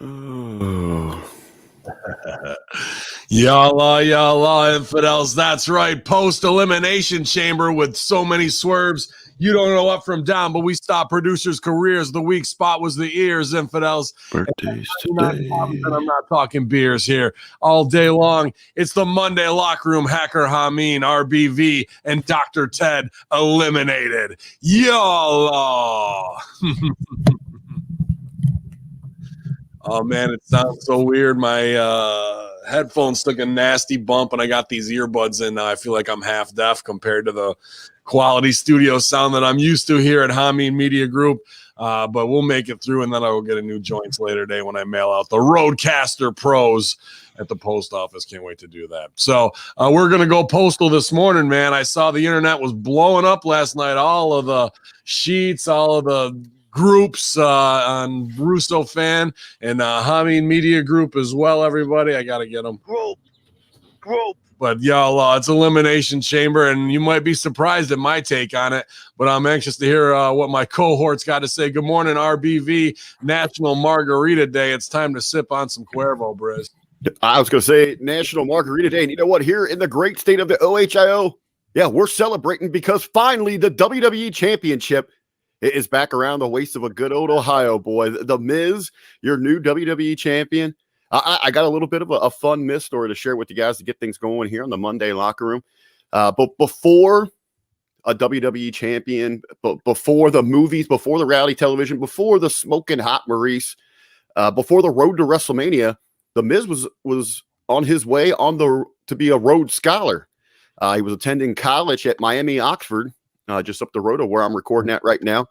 Oh. Y'all, infidels. That's right. Post-elimination chamber with so many swerves. You don't know up from down, but we stopped producers' careers. The weak spot was the ears, infidels. Birthdays today. I'm not talking beers here all day long. It's the Monday locker room. Hacker Hamin, RBV, and Dr. Ted eliminated. Y'all. Oh, man, it sounds so weird. My headphones took a nasty bump, and I got these earbuds in now. I feel like I'm half deaf compared to the quality studio sound that I'm used to here at Hamin Media Group. But we'll make it through, and then I will get a new joints later today when I mail out the Roadcaster Pros at the post office. Can't wait to do that. So we're going to go postal this morning, man. I saw the internet was blowing up last night. All of the sheets, all of the groups on Russo Fan and Hamin Media Group as well, everybody. I got to get them. Group. But y'all, it's Elimination Chamber, and you might be surprised at my take on it, but I'm anxious to hear what my cohorts got to say. Good morning, RBV, National Margarita Day. It's time to sip on some Cuervo, Briz. I was going to say National Margarita Day, and you know what? Here in the great state of the OHIO, yeah, we're celebrating because finally the WWE Championship is back around the waist of a good old Ohio boy. The Miz, your new WWE champion. I got a little bit of a fun Miz story to share with you guys to get things going here on the Monday locker room. But before a WWE champion, before the movies, before the reality television, before the smoking hot Maurice, before the road to WrestleMania, the Miz was on his way to be a Rhodes Scholar. He was attending college at Miami, Oxford. Just up the road of where I'm recording at right now.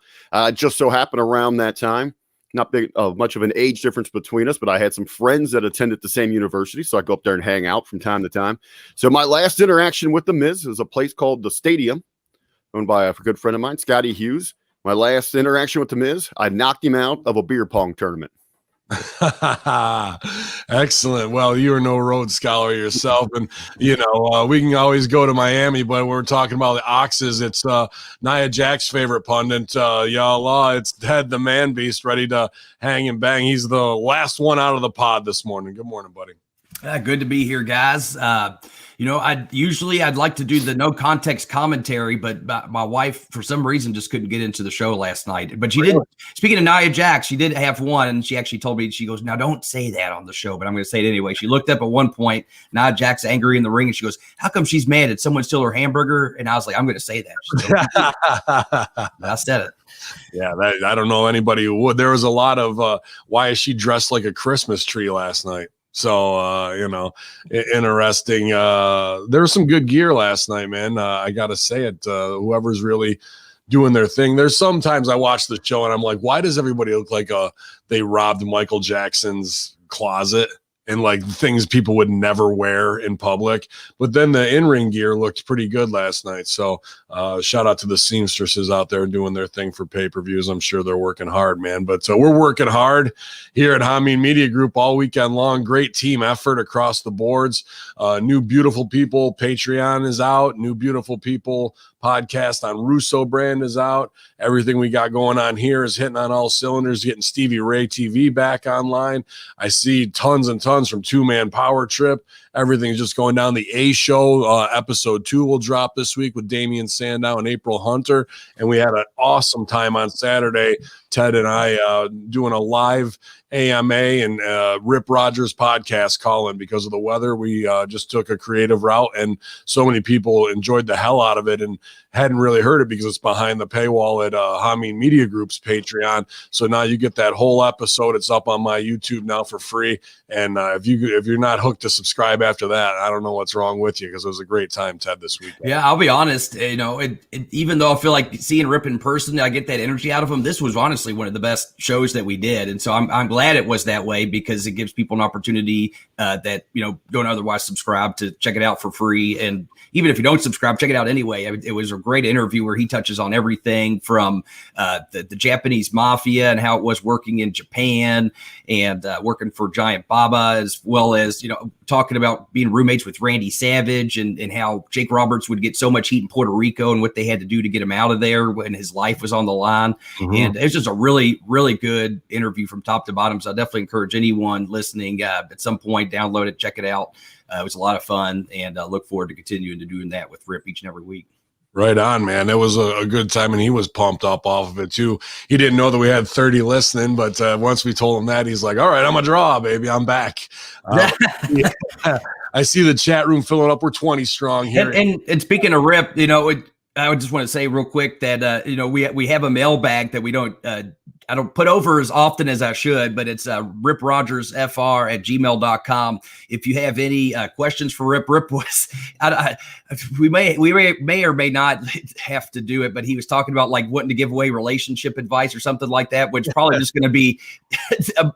Just so happened around that time, not big, much of an age difference between us, but I had some friends that attended the same university, so I go up there and hang out from time to time. So my last interaction with the Miz is a place called The Stadium, owned by a good friend of mine, Scotty Hughes. My last interaction with the Miz, I knocked him out of a beer pong tournament. Excellent. Well, you are no Rhodes Scholar yourself, and we can always go to Miami, but we're talking about the Oxes. It's Nia Jax's favorite pundit, y'all. It's Ted the Man Beast, ready to hang and bang. He's the last one out of the pod this morning. Good morning, buddy. Good to be here, guys. I'd like to do the no context commentary, but my wife, for some reason, just couldn't get into the show last night. But she did. Speaking of Nia Jax, she did have one, and she actually told me, she goes, "Now don't say that on the show," but I'm going to say it anyway. She looked up at one point, Nia Jax angry in the ring, and she goes, "How come she's mad? Did someone steal her hamburger?" And I was like, "I'm going to say that." I said it. Yeah, I don't know anybody who would. There was a lot of why is she dressed like a Christmas tree last night? So, interesting. There was some good gear last night, man. I got to say it. Whoever's really doing their thing. There's sometimes I watch the show and I'm like, why does everybody look like they robbed Michael Jackson's closet and like things people would never wear in public? But then the in-ring gear looked pretty good last night. So shout out to the seamstresses out there doing their thing for pay-per-views. I'm sure they're working hard, man. But we're working hard here at Hamin Media Group all weekend long. Great team effort across the boards. New Beautiful People Patreon is out. New Beautiful People podcast on Russo brand is out. Everything we got going on here is hitting on all cylinders, getting Stevie Ray TV back online. I see tons and tons from Two Man Power Trip. Everything's just going down. The A Show episode 2 will drop this week with Damian Sandow and April Hunter. And we had an awesome time on Saturday. Ted and I doing a live AMA and Rip Rogers podcast call-in because of the weather. We just took a creative route, and so many people enjoyed the hell out of it and hadn't really heard it because it's behind the paywall at Hamin Media Group's Patreon. So now you get that whole episode. It's up on my YouTube now for free. And if you're not hooked to subscribe after that, I don't know what's wrong with you, because it was a great time, Ted, this week. Yeah, I'll be honest. Even though I feel like seeing Rip in person, I get that energy out of him. This was honestly one of the best shows that we did, and so I'm glad it was that way, because it gives people an opportunity that don't otherwise subscribe to check it out for free. And even if you don't subscribe, check it out anyway. It was a great interview where he touches on everything from the Japanese mafia and how it was working in Japan and working for Giant Baba, as well as, talking about being roommates with Randy Savage and how Jake Roberts would get so much heat in Puerto Rico and what they had to do to get him out of there when his life was on the line. Mm-hmm. And it was just a really, really good interview from top to bottom. So I definitely encourage anyone listening at some point, download it, check it out. It was a lot of fun, and I look forward to continuing to doing that with Rip each and every week. Right on, man. It was a good time, and he was pumped up off of it too. He didn't know that we had 30 listening, but once we told him that, he's like, all right, I'm a draw, baby. I'm back. Yeah. I see the chat room filling up. We're 20 strong here. And speaking of Rip, I would just want to say real quick that, we have a mailbag that we don't, I don't put over as often as I should, but it's riprogersfr@gmail.com. If you have any questions for Rip was, we may or may not have to do it, but he was talking about like wanting to give away relationship advice or something like that, which probably just going to be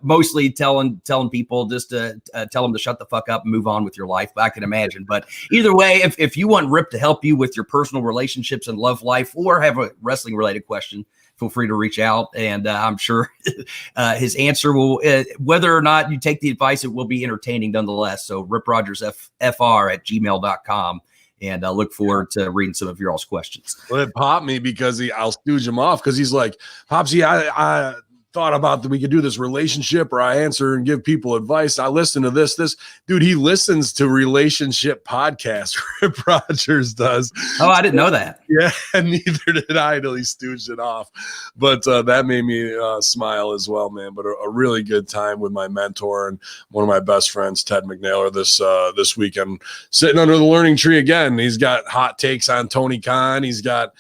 mostly telling people just to tell them to shut the fuck up and move on with your life. I can imagine. But either way, if you want Rip to help you with your personal relationships and love life, or have a wrestling related question, feel free to reach out, and I'm sure his answer will, whether or not you take the advice, it will be entertaining nonetheless. So riprogersfr@gmail.com, and I look forward to reading some of your all's questions. Well, it popped me because I'll stooge him off because he's like, Popsy, I thought about that we could do this relationship, or I answer and give people advice. I listen to this dude. He listens to relationship podcasts. Rip Rogers does. Oh, I didn't know that. Yeah, neither did I till he stooged it off. But that made me smile as well, man. But a really good time with my mentor and one of my best friends, Ted McNailer, this weekend, sitting under the learning tree again. He's got hot takes on Tony Khan. He's got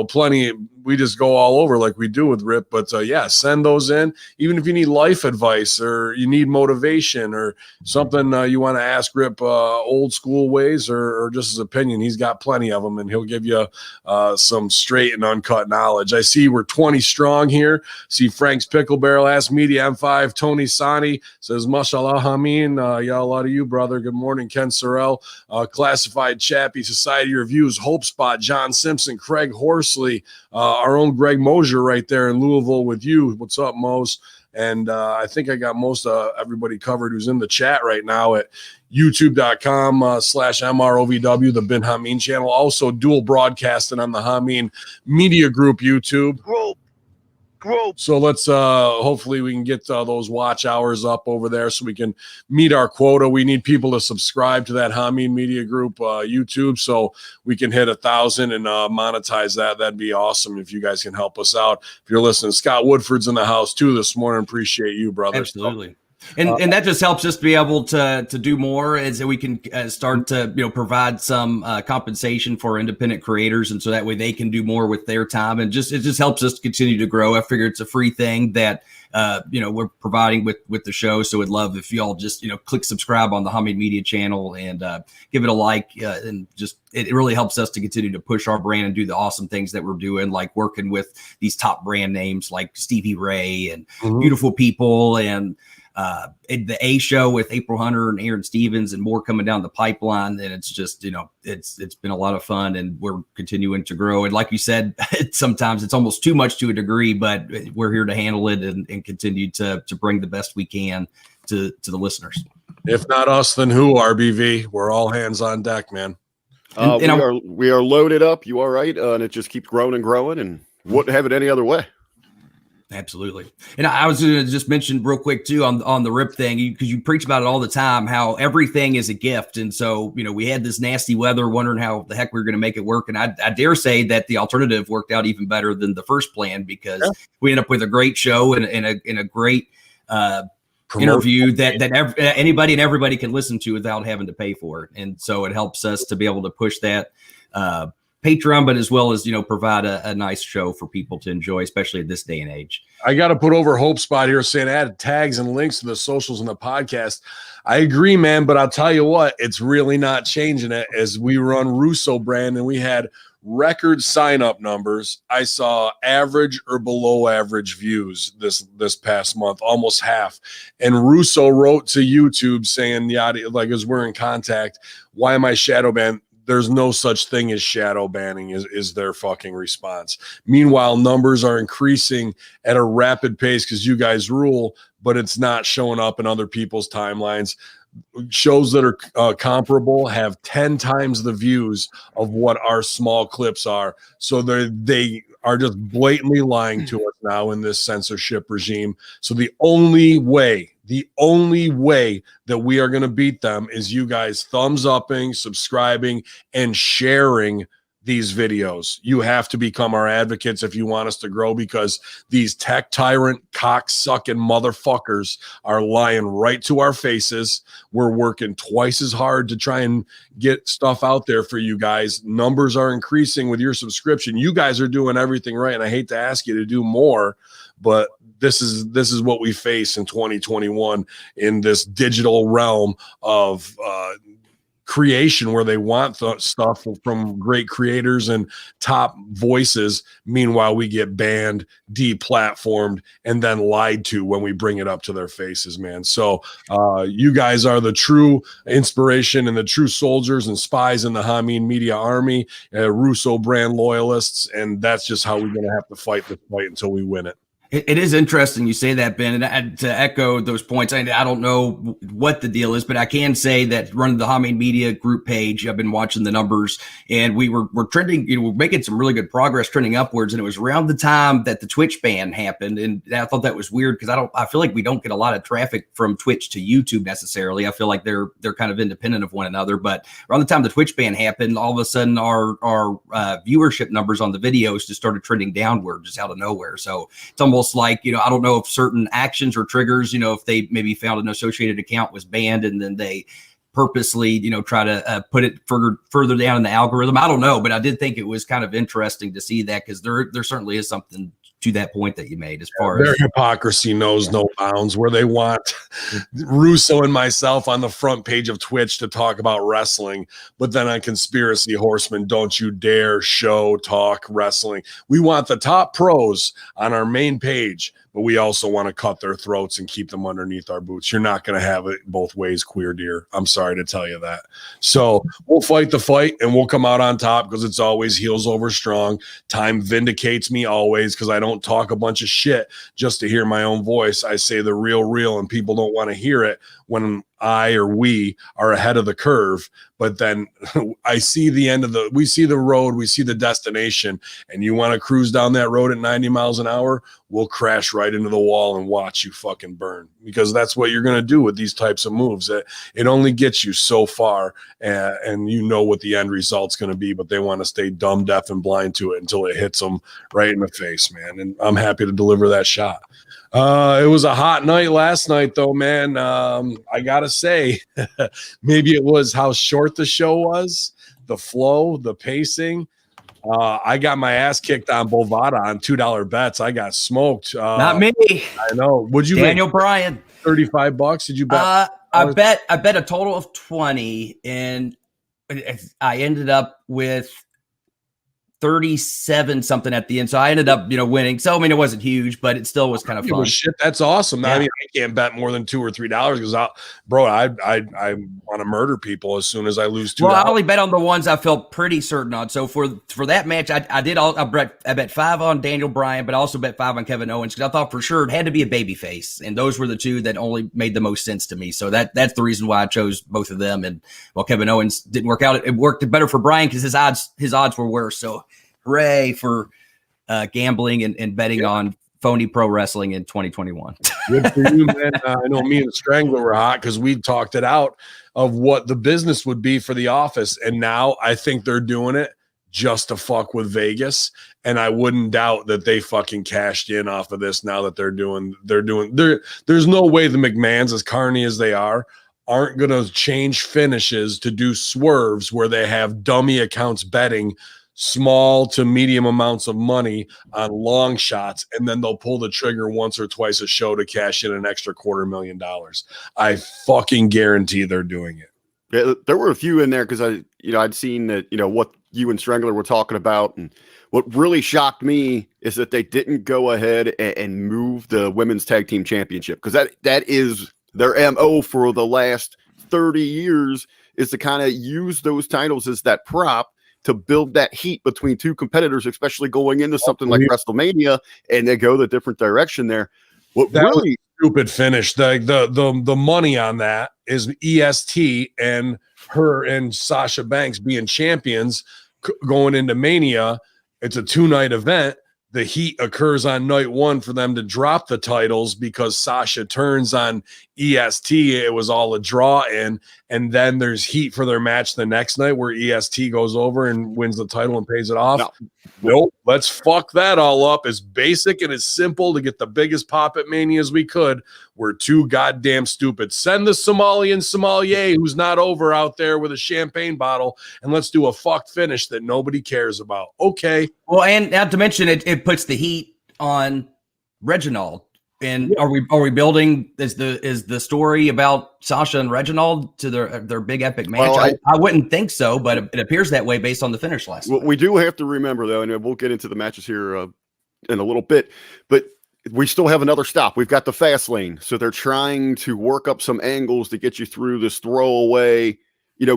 plenty. We just go all over like we do with Rip. But yeah, send those in. Even if you need life advice or you need motivation or something you want to ask Rip old school ways or just his opinion, he's got plenty of them, and he'll give you some straight and uncut knowledge. I see we're 20 strong here. See Frank's Pickle Barrel, Ask Media M5. Tony Sani says, Mashallah, Hamin. Yeah, a lot of you, brother. Good morning. Ken Sorrell, Classified Chappie, Society Reviews, Hope Spot, John Simpson, Craig Horsley, our own Greg Mosier right there in Louisville with you. What's up, Mose? And I think I got most everybody covered who's in the chat right now at youtube.com/MROVW, the Bin Hamin channel. Also dual broadcasting on the Hamin Media Group YouTube. So let's hopefully we can get those watch hours up over there so we can meet our quota. We need people to subscribe to that Hamin Media Group YouTube so we can hit 1,000 and monetize that. That'd be awesome if you guys can help us out. If you're listening, Scott Woodford's in the house too this morning. Appreciate you, brother. Absolutely. And that just helps us to be able to do more, as we can start to provide some compensation for independent creators, and so that way they can do more with their time, and it just helps us to continue to grow. I figure it's a free thing that we're providing with the show, so we'd love if y'all just click subscribe on the Hamin Media channel and give it a like, and just it really helps us to continue to push our brand and do the awesome things that we're doing, like working with these top brand names like Stevie Ray and Beautiful People and the A Show with April Hunter and Aaron Stevens and more coming down the pipeline. And it's just, it's been a lot of fun, and we're continuing to grow. And like you said, sometimes it's almost too much to a degree, but we're here to handle it and continue to bring the best we can to the listeners. If not us, then who? RBV. We're all hands on deck, man. We are loaded up. You all right? And it just keeps growing and growing, and wouldn't have it any other way. Absolutely. And I was going to just mention real quick too on the Rip thing, because you preach about it all the time, how everything is a gift. And so, we had this nasty weather, wondering how the heck we were going to make it work. And I dare say that the alternative worked out even better than the first plan, because we ended up with a great show and a great interview that anybody and everybody can listen to without having to pay for it. And so it helps us to be able to push that Patreon, but as well as, provide a nice show for people to enjoy, especially at this day and age. I got to put over Hope Spot here saying add tags and links to the socials and the podcast. I agree, man, but I'll tell you what, it's really not changing it as we run Russo brand, and we had record sign-up numbers. I saw average or below average views this past month, almost half. And Russo wrote to YouTube saying, yeah, like as we're in contact, why am I shadow banned? there's no such thing as shadow banning is their fucking response. Meanwhile, numbers are increasing at a rapid pace because you guys rule, but it's not showing up in other people's timelines. Shows that are comparable have 10 times the views of what our small clips are. So they are just blatantly lying to us now in this censorship regime. So the only way that we are going to beat them is you guys thumbs upping, subscribing, and sharing these videos. You have to become our advocates if you want us to grow, because these tech tyrant cock-sucking motherfuckers are lying right to our faces. We're working twice as hard to try and get stuff out there for you guys. Numbers are increasing with your subscription. You guys are doing everything right, and I hate to ask you to do more, but this is what we face in 2021 in this digital realm of creation, where they want stuff from great creators and top voices. Meanwhile, we get banned, deplatformed, and then lied to when we bring it up to their faces, man. So you guys are the true inspiration and the true soldiers and spies in the Hamin media army, Russo brand loyalists, and that's just how we're going to have to fight this fight until we win it. It is interesting you say that, Ben, and to echo those points, I don't know what the deal is, but I can say that running the Hamin Media group page, I've been watching the numbers, and we're trending, we're making some really good progress, trending upwards, and it was around the time that the Twitch ban happened, and I thought that was weird because I feel like we don't get a lot of traffic from Twitch to YouTube necessarily. I feel like they're kind of independent of one another, but around the time the Twitch ban happened, all of a sudden our viewership numbers on the videos just started trending downward just out of nowhere. So it's almost like, I don't know if certain actions or triggers, if they maybe found an associated account was banned and then they purposely, try to put it further down in the algorithm. I don't know, but I did think it was kind of interesting to see that, because there certainly is something to that point that you made as far as their hypocrisy knows no bounds, where they want Russo and myself on the front page of Twitch to talk about wrestling, but then on Conspiracy Horseman, don't you dare talk wrestling. We want the top pros on our main page, but we also want to cut their throats and keep them underneath our boots. You're not going to have it both ways, queer dear. I'm sorry to tell you that. So we'll fight the fight and we'll come out on top, because it's always heels over strong. Time vindicates me always, because I don't talk a bunch of shit just to hear my own voice. I say the real, and people don't want to hear it when I or we are ahead of the curve. But then I see we see the road, we see the destination, and you want to cruise down that road at 90 miles an hour, we'll crash right into the wall and watch you fucking burn, because that's what you're going to do with these types of moves. It only gets you so far, and you know what the end result's going to be, but they want to stay dumb, deaf, and blind to it until it hits them right in the face, man. And I'm happy to deliver that shot. It was a hot night last night, though, man. I gotta say, maybe it was how short the show was, the flow, the pacing. I got my ass kicked on Bovada on $2 bets. I got smoked. not me. I know. Would you Daniel Bryan? $35? Did you bet? I bet a total of 20, and I ended up with 37 something at the end. So I ended up, winning. So, it wasn't huge, but it still was kind of fun. Shit, that's awesome. Yeah. I can't bet more than $2 or $3 because I want to murder people as soon as I lose $2. Well, I only bet on the ones I felt pretty certain on. So for that match, I bet 5 on Daniel Bryan, but I also bet 5 on Kevin Owens, because I thought for sure it had to be a babyface, and those were the two that only made the most sense to me. So that's the reason why I chose both of them. And while Kevin Owens didn't work out, it worked better for Bryan because his odds were worse. So hooray for gambling and betting on phony pro wrestling in 2021. Good for you, man. I know me and Strangler were hot because we talked it out of what the business would be for the office. And now I think they're doing it just to fuck with Vegas. And I wouldn't doubt that they fucking cashed in off of this now that there's no way the McMahons, as carny as they are, aren't going to change finishes to do swerves where they have dummy accounts betting small to medium amounts of money on long shots, and then they'll pull the trigger once or twice a show to cash in an extra $250,000. I fucking guarantee they're doing it. Yeah, there were a few in there because I'd seen that, what you and Strangler were talking about, and what really shocked me is that they didn't go ahead and move the women's tag team championship, because that is their MO for the last 30 years, is to kind of use those titles as that prop to build that heat between two competitors, especially going into something like WrestleMania, and they go the different direction there. What that really was a stupid finish. The money on that is EST and her and Sasha Banks being champions going into Mania. It's a 2-night event. The heat occurs on night 1 for them to drop the titles because Sasha turns on EST. It was all a draw in, and then there's heat for their match the next night where EST goes over and wins the title and pays it off. Nope, let's fuck that all up. As basic and as simple to get the biggest pop at Mania as we could. We're too goddamn stupid. Send the Somalian sommelier who's not over out there with a champagne bottle, and let's do a fucked finish that nobody cares about. Okay. Well, and not to mention it puts the heat on Reginald. And are we building is the story about Sasha and Reginald to their big epic match? Well, I wouldn't think so, but it appears that way based on the finish last night. We do have to remember, though, and we'll get into the matches here in a little bit, but we still have another stop. We've got the fast lane, so they're trying to work up some angles to get you through this throwaway.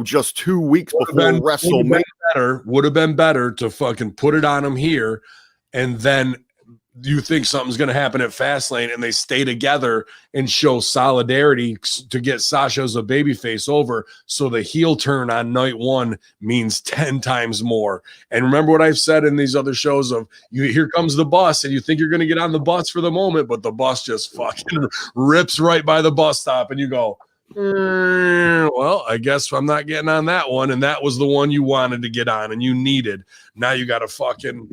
Just 2 weeks before WrestleMania. Would have been better to fucking put it on them here, and then you think something's going to happen at Fastlane, and they stay together and show solidarity to get Sasha as a babyface over. So the heel turn on night 1 means 10 times more. And remember what I've said in these other shows of here comes the bus, and you think you're going to get on the bus for the moment, but the bus just fucking rips right by the bus stop, and you go, well, I guess I'm not getting on that one. And that was the one you wanted to get on and you needed. Now you got to fucking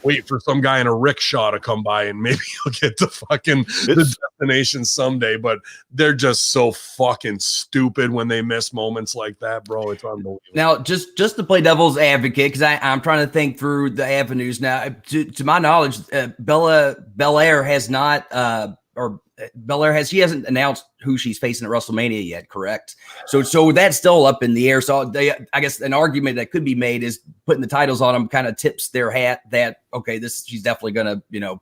wait for some guy in a rickshaw to come by, and maybe you'll get to fucking the destination someday. But they're just so fucking stupid when they miss moments like that, bro. It's unbelievable. Now, just to play devil's advocate, because I'm trying to think through the avenues now. To my knowledge, Belair has not, she hasn't announced who she's facing at WrestleMania yet, correct? So that's still up in the air. So I guess an argument that could be made is putting the titles on them kind of tips their hat that, okay, she's definitely going to,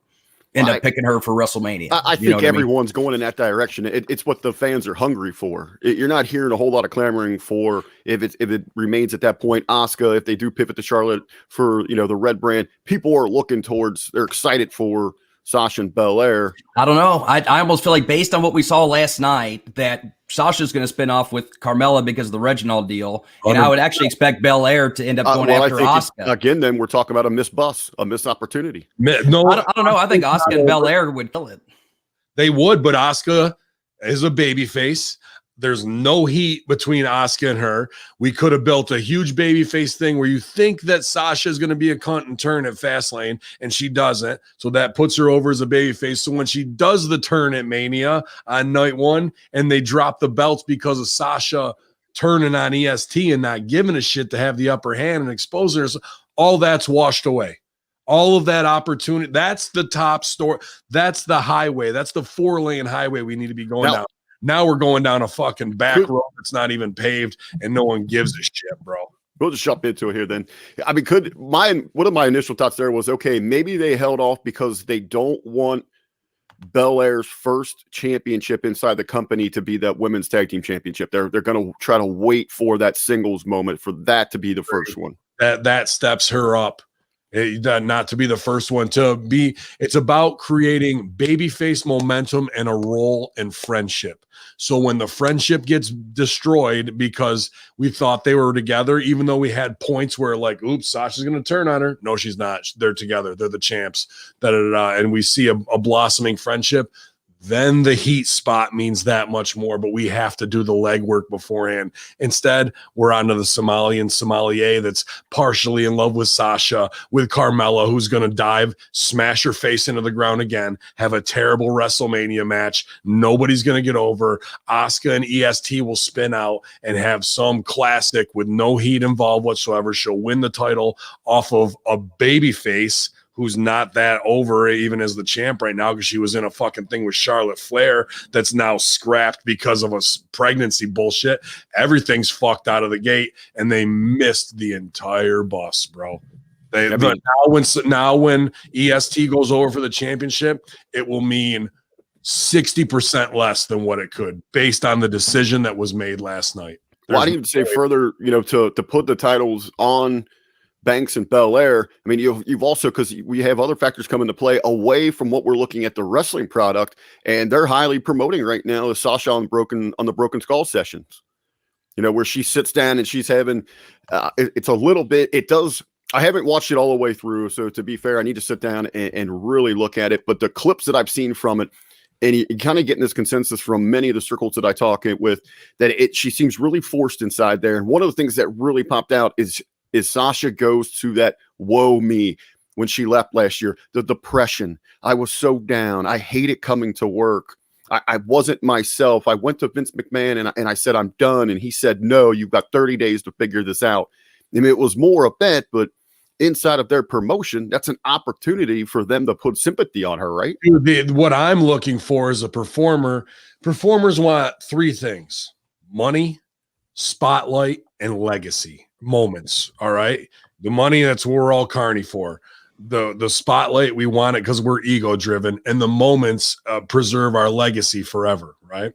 end up picking her for WrestleMania. I think everyone's going in that direction. It's what the fans are hungry for. You're not hearing a whole lot of clamoring for if it remains at that point. Asuka, if they do pivot to Charlotte for, the red brand, people are looking towards, they're excited for Sasha and Belair. I don't know. I almost feel like based on what we saw last night that Sasha's going to spin off with Carmella because of the Reginald deal. And I would actually expect Belair to end up going after Asuka. Again, then we're talking about a missed opportunity. No, I don't know. I think Asuka and Belair would kill it. They would, but Asuka is a babyface. There's no heat between Asuka and her. We could have built a huge babyface thing where you think that Sasha is going to be a cunt and turn at Fastlane, and she doesn't. So that puts her over as a babyface. So when she does the turn at Mania on night 1, and they drop the belts because of Sasha turning on EST and not giving a shit to have the upper hand and exposing her, all that's washed away. All of that opportunity, that's the top story. That's the highway. That's the 4-lane highway we need to be going down. Now we're going down a fucking back road that's not even paved, and no one gives a shit, bro. We'll just jump into it here then. I mean, one of my initial thoughts there was, okay, maybe they held off because they don't want Belair's first championship inside the company to be that women's tag team championship. They're going to try to wait for that singles moment for that to be the first one. That steps her up. Not to be the first one to be. It's about creating babyface momentum and a role in friendship. So when the friendship gets destroyed because we thought they were together, even though we had points where like, oops, Sasha's going to turn on her. No, she's not. They're together. They're the champs. And we see a blossoming friendship. Then the heat spot means that much more, but we have to do the legwork beforehand. Instead, we're onto the Somalian sommelier that's partially in love with Sasha, with Carmella, who's going to dive, smash her face into the ground again, have a terrible WrestleMania match. Nobody's going to get over. Asuka and EST will spin out and have some classic with no heat involved whatsoever. She'll win the title off of a babyface who's not that over even as the champ right now because she was in a fucking thing with Charlotte Flair that's now scrapped because of a pregnancy bullshit. Everything's fucked out of the gate, and they missed the entire bus, bro. Now when EST goes over for the championship, it will mean 60% less than what it could based on the decision that was made last night. Well, I didn't say further, to put the titles on Banks and Belair. I mean, you've also, because we have other factors come into play away from what we're looking at the wrestling product, and they're highly promoting right now is Sasha on the Broken Skull sessions. Where she sits down and she's having, it's a little bit. It does. I haven't watched it all the way through, so to be fair, I need to sit down and really look at it. But the clips that I've seen from it, and you kind of getting this consensus from many of the circles that I talk with, that she seems really forced inside there. And one of the things that really popped out is Sasha goes to that woe me when she left last year, the depression. I was so down. I hated coming to work. I wasn't myself. I went to Vince McMahon and I said, I'm done. And he said, no, you've got 30 days to figure this out. And it was more a bet, but inside of their promotion, that's an opportunity for them to put sympathy on her, right? What I'm looking for as a performer, performers want three things: money, spotlight, and legacy moments. All right. The money, that's what we're all carny for. The spotlight, we want it because we're ego driven, and the moments preserve our legacy forever. Right.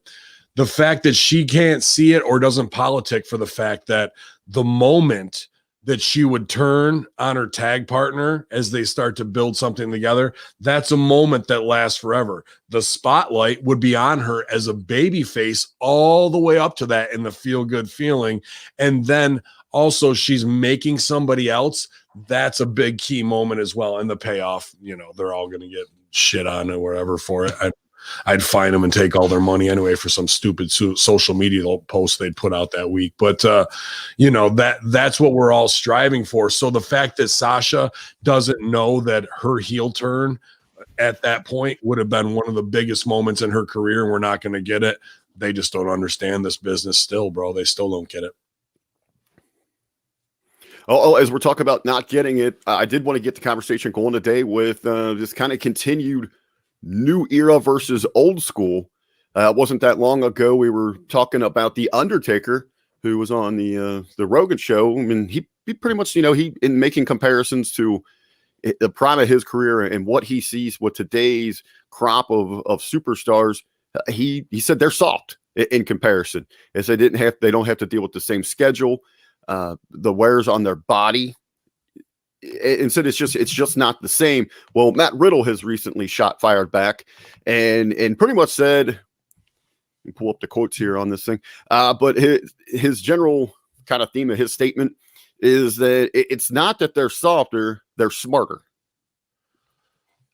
The fact that she can't see it or doesn't politic for the fact that the moment that she would turn on her tag partner as they start to build something together, that's a moment that lasts forever. The spotlight would be on her as a baby face all the way up to that in the feel good feeling. And then also she's making somebody else. That's a big key moment as well. And the payoff, they're all going to get shit on or whatever for it. I'd fine them and take all their money anyway for some stupid social media post they'd put out that week. But, that's what we're all striving for. So the fact that Sasha doesn't know that her heel turn at that point would have been one of the biggest moments in her career, and we're not going to get it. They just don't understand this business still, bro. They still don't get it. Oh, as we're talking about not getting it, I did want to get the conversation going today with this kind of continued new era versus old school. It wasn't that long ago we were talking about The Undertaker, who was on the Rogan show. I mean, he pretty much, he in making comparisons to the prime of his career and what he sees with today's crop of superstars. He said they're soft in comparison, as they don't have to deal with the same schedule, the wears on their body. And said it's just not the same. Well, Matt Riddle has recently fired back and pretty much said, let me pull up the quotes here on this thing. But his general kind of theme of his statement is that it's not that they're softer, they're smarter.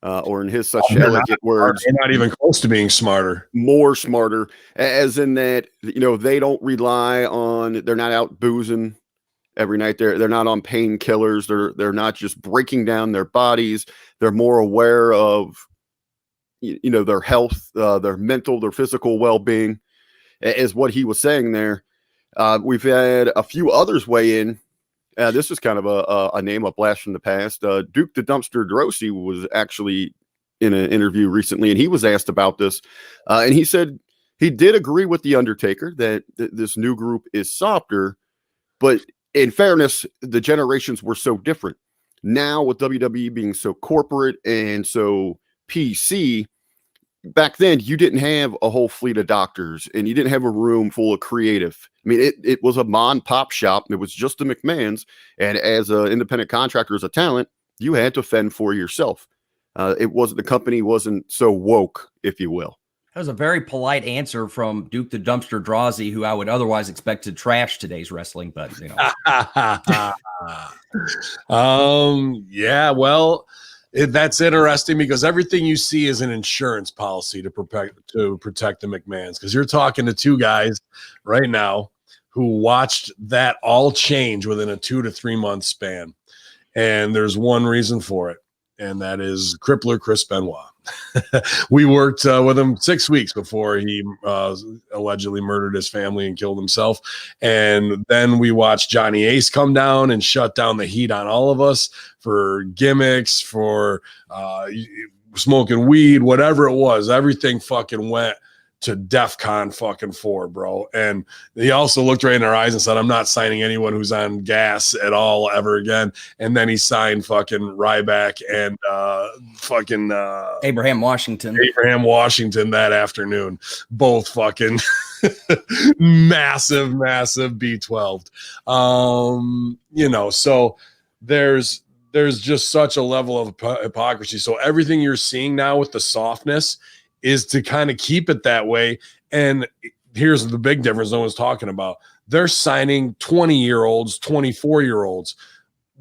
Or in his such elegant words, they're not even close to being smarter. More smarter, as in that, they don't rely on, they're not out boozing every night. They're not on painkillers. They're not just breaking down their bodies. They're more aware of, their health, their mental, their physical well-being, is what he was saying there. We've had a few others weigh in. This is kind of a name, a blast from the past. Duke the Dumpster Droese was actually in an interview recently, and he was asked about this. And he said he did agree with The Undertaker that this new group is softer, but in fairness, the generations were so different. Now with WWE being so corporate and so PC, back then you didn't have a whole fleet of doctors and you didn't have a room full of creative. I mean, it was a mom and pop shop. It was just the McMahons. And as an independent contractor, as a talent, you had to fend for yourself. The company wasn't so woke, if you will. That was a very polite answer from Duke the Dumpster Droese, who I would otherwise expect to trash today's wrestling, but yeah, well, that's interesting because everything you see is an insurance policy to protect the McMahons, because you're talking to two guys right now who watched that all change within a 2 to 3 month span, and there's one reason for it, and that is crippler Chris Benoit. We worked with him 6 weeks before he allegedly murdered his family and killed himself. And then we watched Johnny Ace come down and shut down the heat on all of us for gimmicks, for smoking weed, whatever it was. Everything fucking went to DEFCON fucking 4, bro. And he also looked right in our eyes and said, I'm not signing anyone who's on gas at all ever again. And then he signed fucking Ryback and Abraham Washington that afternoon. Both fucking massive B12. So there's just such a level of hypocrisy. So everything you're seeing now with the softness is to kind of keep it that way. And here's the big difference no one's talking about. They're signing 20-year-olds, 24-year-olds.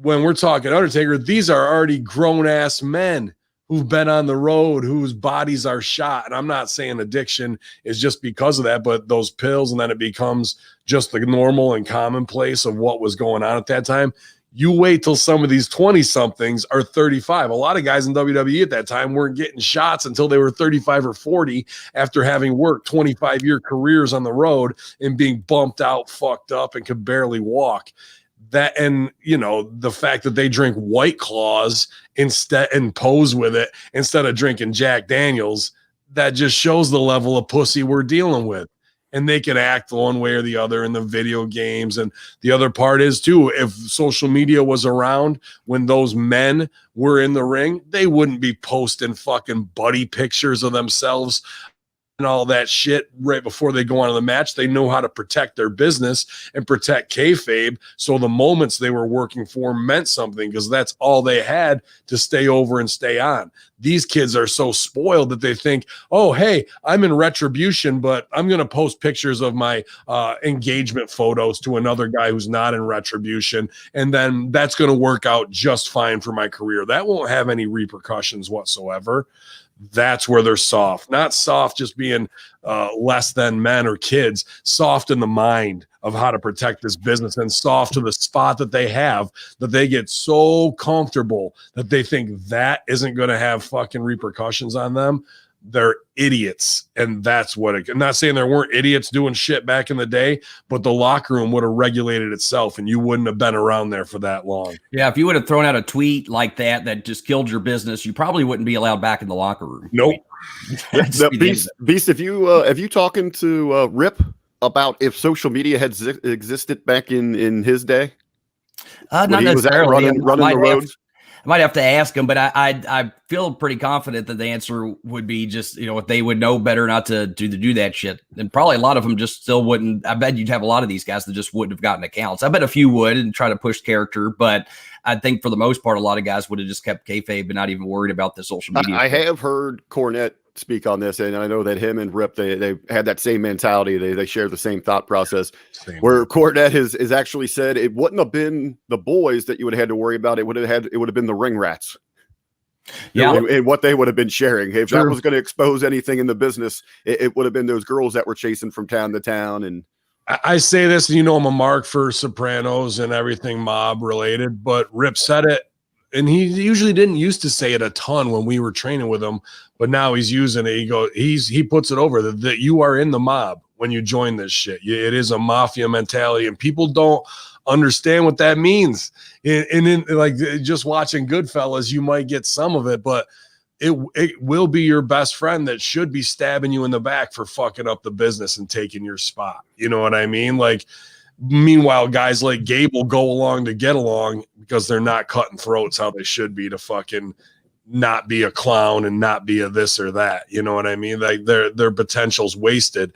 When we're talking Undertaker, these are already grown-ass men who've been on the road, whose bodies are shot. And I'm not saying addiction is just because of that, but those pills, and then it becomes just the normal and commonplace of what was going on at that time. You wait till some of these 20-somethings are 35. A lot of guys in WWE at that time weren't getting shots until they were 35 or 40 after having worked 25-year careers on the road and being bumped out, fucked up, and could barely walk. That, and the fact that they drink White Claws instead and pose with it instead of drinking Jack Daniels, that just shows the level of pussy we're dealing with. And they can act one way or the other in the video games. And the other part is too, if social media was around when those men were in the ring, they wouldn't be posting fucking buddy pictures of themselves and all that shit right before they go on to the match. They know how to protect their business and protect kayfabe. So the moments they were working for meant something because that's all they had to stay over and stay on. These kids are so spoiled that they think, oh, hey, I'm in Retribution, but I'm going to post pictures of my engagement photos to another guy who's not in Retribution. And then that's going to work out just fine for my career. That won't have any repercussions whatsoever. That's where they're soft, not soft just being less than men or kids, soft in the mind of how to protect this business, and soft to the spot that they have, that they get so comfortable that they think that isn't going to have fucking repercussions on them. They're idiots. And that's what I'm not saying there weren't idiots doing shit back in the day, but the locker room would have regulated itself and you wouldn't have been around there for that long. Yeah. If you would have thrown out a tweet like that just killed your business, you probably wouldn't be allowed back in the locker room. Nope. Beast, if you talking to Rip about if social media had existed back in his day? Not necessarily. Running the roads? I might have to ask him, but I feel pretty confident that the answer would be just, if they would know better not to do that shit. And probably a lot of them just still wouldn't. I bet you'd have a lot of these guys that just wouldn't have gotten accounts. I bet a few would and try to push character, but I think for the most part, a lot of guys would have just kept kayfabe and not even worried about the social media. I have heard Cornette speak on this, and I know that him and Rip, they had that same mentality. They share the same thought process. Where Cornette has actually said it wouldn't have been the boys that you would have had to worry about. It would have been the ring rats. Yeah, and what they would have been sharing. If that was going to expose anything in the business, it would have been those girls that were chasing from town to town. And I say this, and I'm a mark for Sopranos and everything mob related, but Rip said it. And he usually didn't used to say it a ton when we were training with him, but now he's using it. He puts it over that you are in the mob when you join this shit. It is a mafia mentality, and people don't understand what that means. And like just watching Goodfellas, you might get some of it, but it will be your best friend that should be stabbing you in the back for fucking up the business and taking your spot. You know what I mean? Like, meanwhile, guys like Gable go along to get along because they're not cutting throats how they should be to fucking not be a clown and not be a this or that. You know what I mean? Like their potential's wasted.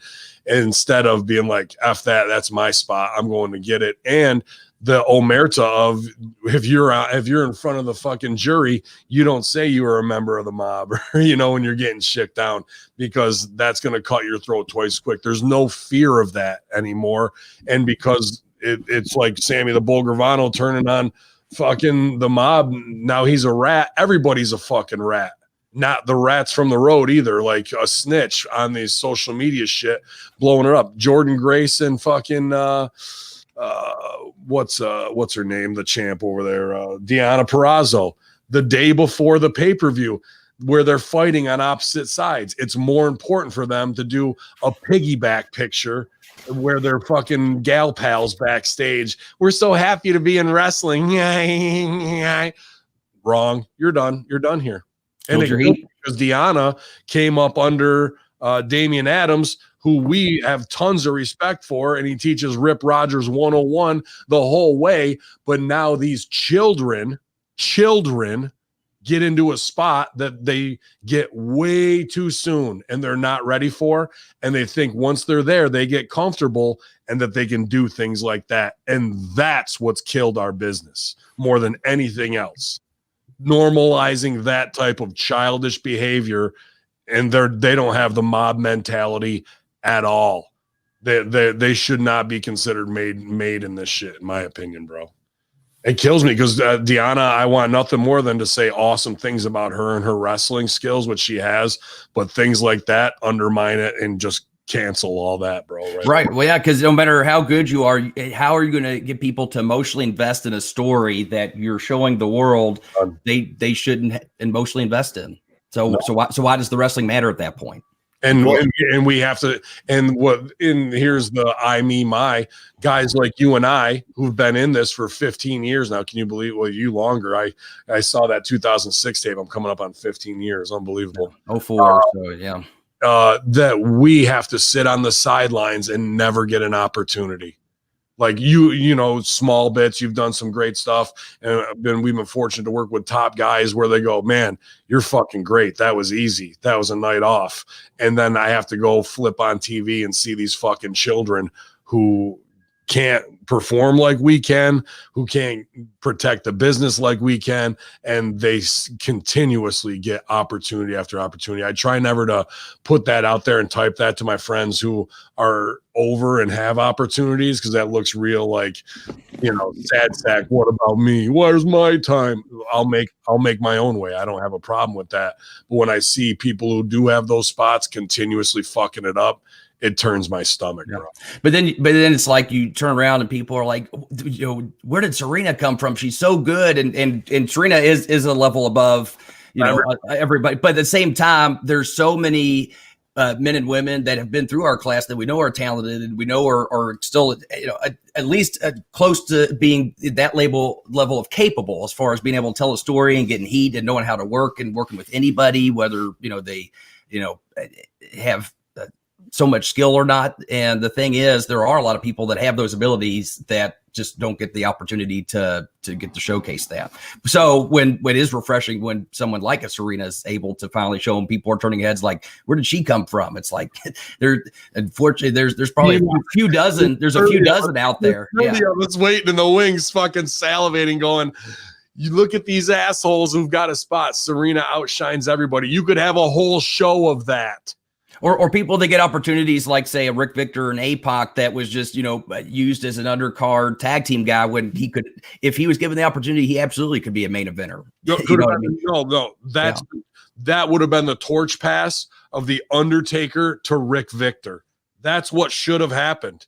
And instead of being like, F that, that's my spot, I'm going to get it. And the omerta of if you're in front of the fucking jury, you don't say you were a member of the mob, or when you're getting shit down, because that's going to cut your throat twice quick. There's no fear of that anymore. And because it's like Sammy the Bull Gravano turning on fucking the mob, now he's a rat. Everybody's a fucking rat. Not the rats from the road either, like a snitch on these social media shit, blowing her up. Jordan Grace and fucking what's her name, the champ over there, Deonna Purrazzo, the day before the pay-per-view, where they're fighting on opposite sides. It's more important for them to do a piggyback picture where they're fucking gal pals backstage. We're so happy to be in wrestling. Wrong. You're done here. And because Deonna came up under Damian Adams, who we have tons of respect for, and he teaches Rip Rogers 101 the whole way. But now these children get into a spot that they get way too soon and they're not ready for. And they think once they're there, they get comfortable and that they can do things like that. And that's what's killed our business more than anything else. Normalizing that type of childish behavior, and they don't have the mob mentality at all. They should not be considered made in this shit, in my opinion, bro. It kills me because Deanna, I want nothing more than to say awesome things about her and her wrestling skills, which she has, but things like that undermine it and just cancel all that, bro. Right. Well, yeah, because no matter how good you are, how are you going to get people to emotionally invest in a story that you're showing the world they shouldn't emotionally invest in? So why does the wrestling matter at that point? And we have to, and here's the I, me, my guys like you and I who've been in this for 15 years now. Can you believe? Well, you longer. I saw that 2006 tape. I'm coming up on 15 years. Unbelievable. 04. So yeah. That we have to sit on the sidelines and never get an opportunity. Like you know, small bits, you've done some great stuff. And we've been fortunate to work with top guys where they go, man, you're fucking great. That was easy. That was a night off. And then I have to go flip on TV and see these fucking children who can't perform like we can, who can't protect the business like we can, and they continuously get opportunity after opportunity. I try never to put that out there and type that to my friends who are over and have opportunities, because that looks real like, you know, sad sack. What about me? Where's my time? I'll make my own way. I don't have a problem with that. But when I see people who do have those spots continuously fucking it up, it turns my stomach, bro. But then it's like you turn around and people are like, you know, where did Serena come from? She's so good, and Serena is a level above, you know, everybody. But at the same time, there's so many men and women that have been through our class that we know are talented and we know are still, you know, at least close to being that level of capable as far as being able to tell a story and getting heat and knowing how to work and working with anybody, whether, you know, they, you know, have so much skill or not. And the thing is, there are a lot of people that have those abilities that just don't get the opportunity to get to showcase that. So when it is refreshing when someone like a Serena is able to finally show them, people are turning heads like, where did she come from? It's like unfortunately there's probably a few dozen out there. Yeah. That's waiting in the wings, fucking salivating, going, you look at these assholes who've got a spot. Serena outshines everybody. You could have a whole show of that. Or people that get opportunities like, say, a Rick Victor and APOC that was just, you know, used as an undercard tag team guy when he could, if he was given the opportunity, he absolutely could be a main eventer. No, that would have been the torch pass of the Undertaker to Rick Victor. That's what should have happened,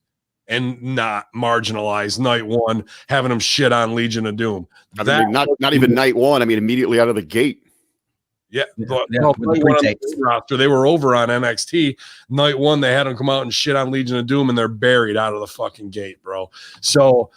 and not marginalized night one, having him shit on Legion of Doom. Not even night one. I mean, immediately out of the gate. Yeah. Roster, they were over on NXT. Night one, they had them come out and shit on Legion of Doom, and they're buried out of the fucking gate, bro. So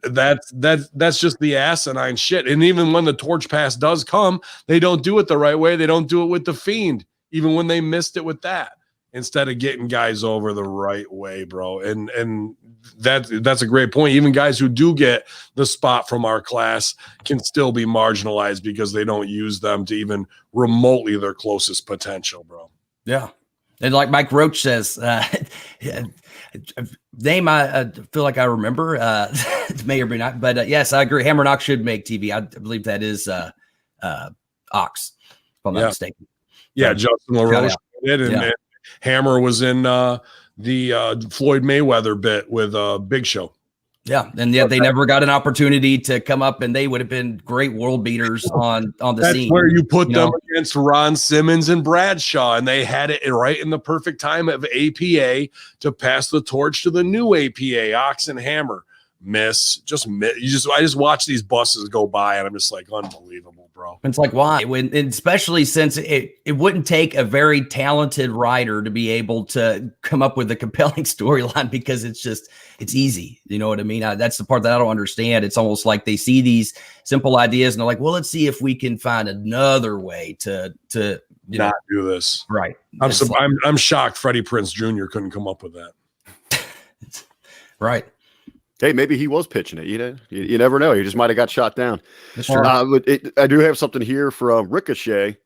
that's just the asinine shit. And even when the torch pass does come, they don't do it the right way. They don't do it with the Fiend, even when they missed it with that, instead of getting guys over the right way, bro. And that's a great point. Even guys who do get the spot from our class can still be marginalized because they don't use them to even remotely their closest potential, bro. Yeah. And like Mike Roach says, name I feel like I remember, may or may not, but yes, I agree. Hammer Knox should make TV. I believe that is Ox, if I'm not mistaken. Yeah, Justin LaRoche did, and Hammer was in the Floyd Mayweather bit with Big Show. Yeah, and they never got an opportunity to come up, and they would have been great world beaters on the scene. That's where you put them against Ron Simmons and Bradshaw, and they had it right in the perfect time of APA to pass the torch to the new APA, Ox and Hammer. I just watch these buses go by, and I'm just like, unbelievable, bro. It's like, why? Especially since it wouldn't take a very talented writer to be able to come up with a compelling storyline, because it's easy. You know what I mean? That's the part that I don't understand. It's almost like they see these simple ideas and they're like, well, let's see if we can find another way to not do this. Right. I'm shocked Freddie Prinze Jr. couldn't come up with that. Right. Hey, maybe he was pitching it. You never know. He just might have got shot down. That's true. I do have something here from Ricochet.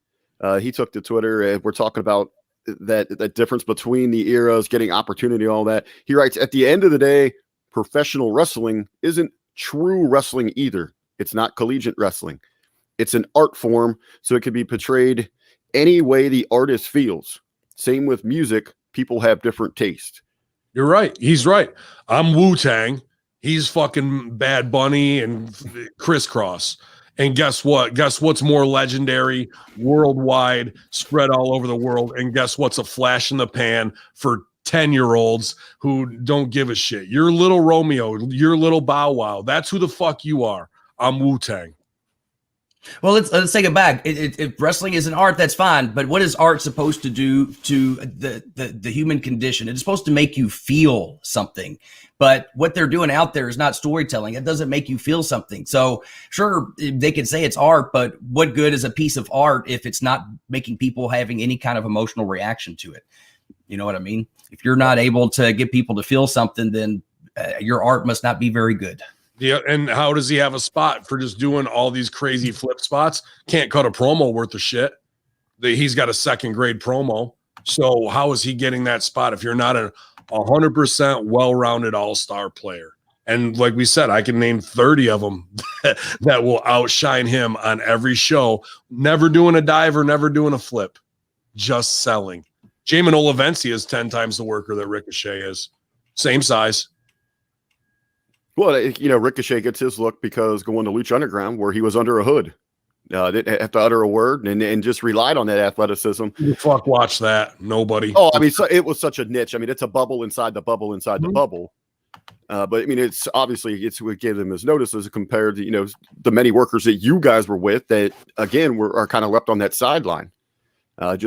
He took to Twitter, and we're talking about that difference between the eras, getting opportunity, all that. He writes, at the end of the day, professional wrestling isn't true wrestling either. It's not collegiate wrestling. It's an art form, so it can be portrayed any way the artist feels. Same with music. People have different taste. You're right. He's right. I'm Wu-Tang. He's fucking Bad Bunny and Crisscross. And guess what? Guess what's more legendary, worldwide, spread all over the world? And guess what's a flash in the pan for 10-year-olds who don't give a shit? You're little Romeo. You're little Bow Wow. That's who the fuck you are. I'm Wu-Tang. Well, let's take it back. If wrestling is an art, that's fine. But what is art supposed to do to the human condition? It's supposed to make you feel something. But what they're doing out there is not storytelling. It doesn't make you feel something. So sure, they can say it's art, but what good is a piece of art if it's not making people having any kind of emotional reaction to it? You know what I mean? If you're not able to get people to feel something, then your art must not be very good. Yeah, and how does he have a spot for just doing all these crazy flip spots? Can't cut a promo worth of shit. He's got a second grade promo. So how is he getting that spot if you're not a 100% well-rounded all-star player? And like we said, I can name 30 of them that will outshine him on every show. Never doing a dive or never doing a flip, just selling. Jamin Olivencia is 10 times the worker that Ricochet is. Same size. Well, Ricochet gets his look because going to Lucha Underground, where he was under a hood, didn't have to utter a word and just relied on that athleticism. Who the fuck watch that? Nobody. Oh, I mean, it was such a niche. I mean, it's a bubble inside the bubble inside the bubble. But I mean, it's obviously what gave them his notices compared to the many workers that you guys were with that again are kind of left on that sideline. And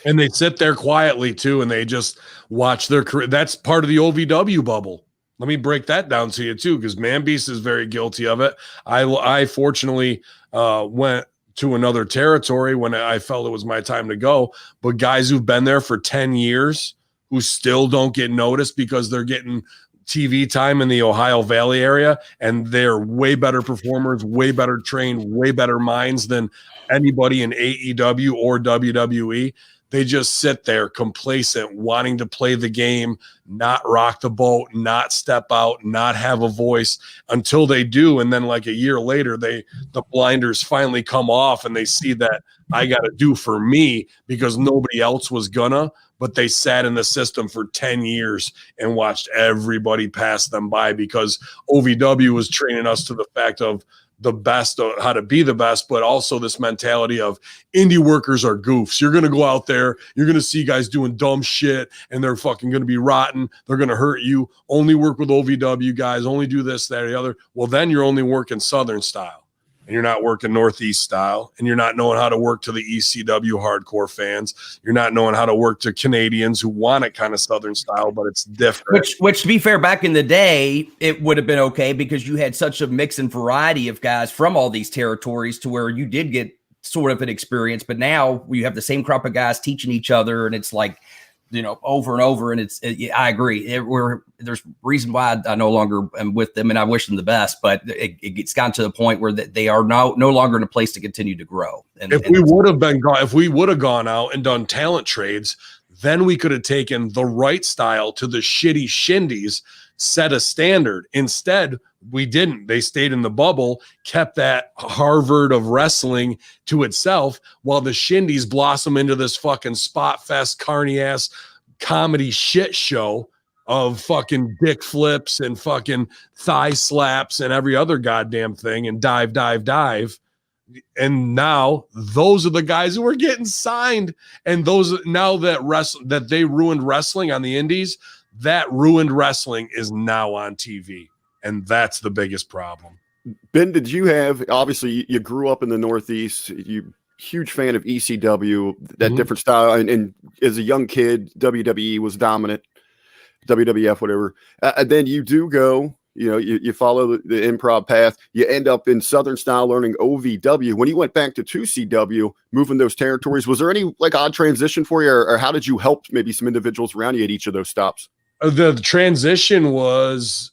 they sit there quietly too, and they just watch their career. That's part of the OVW bubble. Let me break that down to you too, because Man Beast is very guilty of it. I fortunately went to another territory when I felt it was my time to go. But guys who've been there for 10 years who still don't get noticed because they're getting TV time in the Ohio Valley area, and they're way better performers, way better trained, way better minds than anybody in AEW or WWE. They just sit there complacent, wanting to play the game, not rock the boat, not step out, not have a voice until they do. And then like a year later, the blinders finally come off and they see that I got to do for me because nobody else was gonna, but they sat in the system for 10 years and watched everybody pass them by because OVW was training us to the fact of the best, how to be the best, but also this mentality of indie workers are goofs. You're going to go out there, you're going to see guys doing dumb shit, and they're fucking going to be rotten. They're going to hurt you. Only work with OVW guys, only do this, that, or the other. Well, then you're only working Southern style, and you're not working Northeast style, and you're not knowing how to work to the ECW hardcore fans. You're not knowing how to work to Canadians who want it kind of Southern style, but it's different. Which to be fair, back in the day, it would have been okay because you had such a mix and variety of guys from all these territories to where you did get sort of an experience. But now you have the same crop of guys teaching each other, and it's like, over and over. And I agree. There's reason why I no longer am with them, and I wish them the best. But it's gotten to the point where they are no longer in a place to continue to grow. If we would have gone out and done talent trades, then we could have taken the right style to the shitty shindies, set a standard. Instead, we didn't. They stayed in the bubble, kept that Harvard of wrestling to itself, while the shindies blossom into this fucking spot fest, carny ass comedy shit show of fucking dick flips and fucking thigh slaps and every other goddamn thing and dive. And now those are the guys who are getting signed. And those now that they ruined wrestling on the indies, that ruined wrestling is now on TV. And that's the biggest problem. Ben, did you have, obviously you grew up in the Northeast, you huge fan of ECW, that different style. And as a young kid, WWE was dominant, WWF, whatever. And then you do go, you follow the improv path, you end up in Southern style learning OVW. When you went back to 2CW, moving those territories, was there any like odd transition for you, or how did you help maybe some individuals around you at each of those stops? The transition was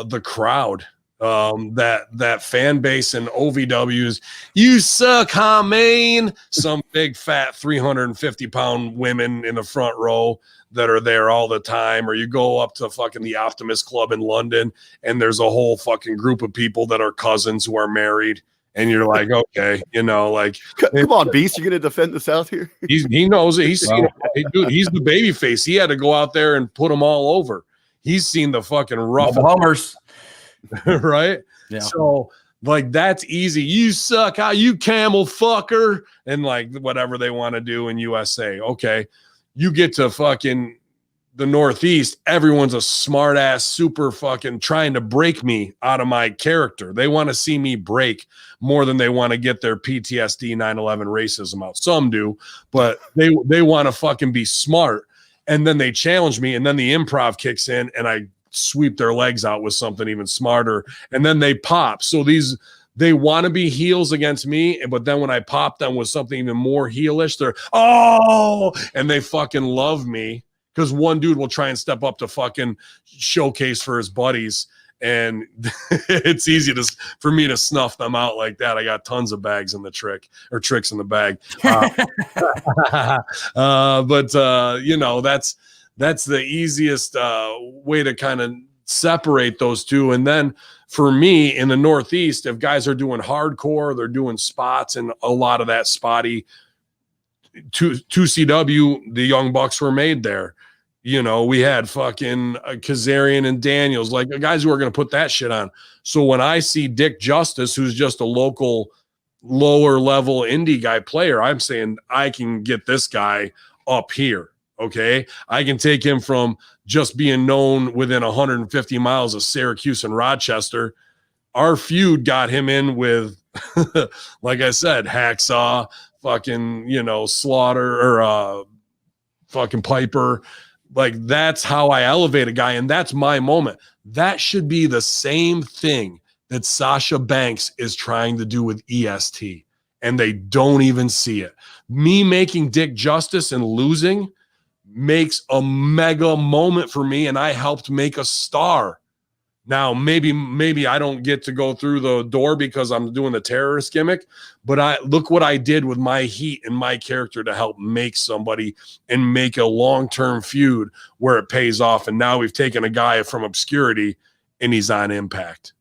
the crowd, that fan base in OVWs. You suck, Hamin. Some big fat 350-pound women in the front row that are there all the time. Or you go up to fucking the Optimist Club in London, and there's a whole fucking group of people that are cousins who are married. And you're like, okay, like, come on, Beast, you're gonna defend the South here? He knows it. He's seen it. Dude, he's the baby face. He had to go out there and put them all over. He's seen the fucking rough Hummers. right? Yeah. So like that's easy. You suck, how you camel fucker, and like whatever they want to do in USA. Okay, you get to fucking the Northeast, everyone's a smart ass, super fucking trying to break me out of my character. They want to see me break more than they want to get their PTSD 9/11 racism out. Some do, but they want to fucking be smart. And then they challenge me, and then the improv kicks in, and I sweep their legs out with something even smarter, and then they pop. So they want to be heels against me, but then when I pop them with something even more heelish, they're and they fucking love me. Because one dude will try and step up to fucking showcase for his buddies, and it's easy for me to snuff them out like that. I got tons of bags in the tricks in the bag. But that's the easiest way to kind of separate those two. And then for me in the Northeast, if guys are doing hardcore, they're doing spots, and a lot of that spotty 2CW, the Young Bucks were made there. We had fucking Kazarian and Daniels, like guys who are going to put that shit on. So when I see Dick Justice, who's just a local lower level indie guy player, I'm saying I can get this guy up here. Okay. I can take him from just being known within 150 miles of Syracuse and Rochester. Our feud got him in with, like I said, Hacksaw, fucking, Slaughter, or fucking Piper. Like, that's how I elevate a guy, and that's my moment. That should be the same thing that Sasha Banks is trying to do with EST, and they don't even see it. Me making Dick Justice and losing makes a mega moment for me, and I helped make a star. Now, maybe I don't get to go through the door because I'm doing the terrorist gimmick, but look what I did with my heat and my character to help make somebody and make a long-term feud where it pays off. And now we've taken a guy from obscurity and he's on Impact.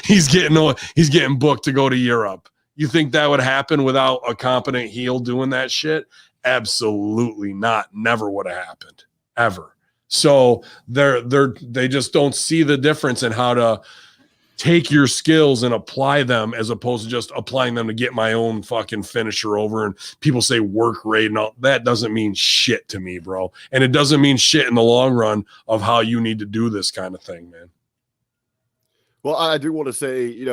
He's getting booked to go to Europe. You think that would happen without a competent heel doing that shit? Absolutely not. Never would have happened, ever. So they just don't see the difference in how to take your skills and apply them, as opposed to just applying them to get my own fucking finisher over. And people say work rate and all that doesn't mean shit to me, bro. And it doesn't mean shit in the long run of how you need to do this kind of thing, man. Well, I do want to say,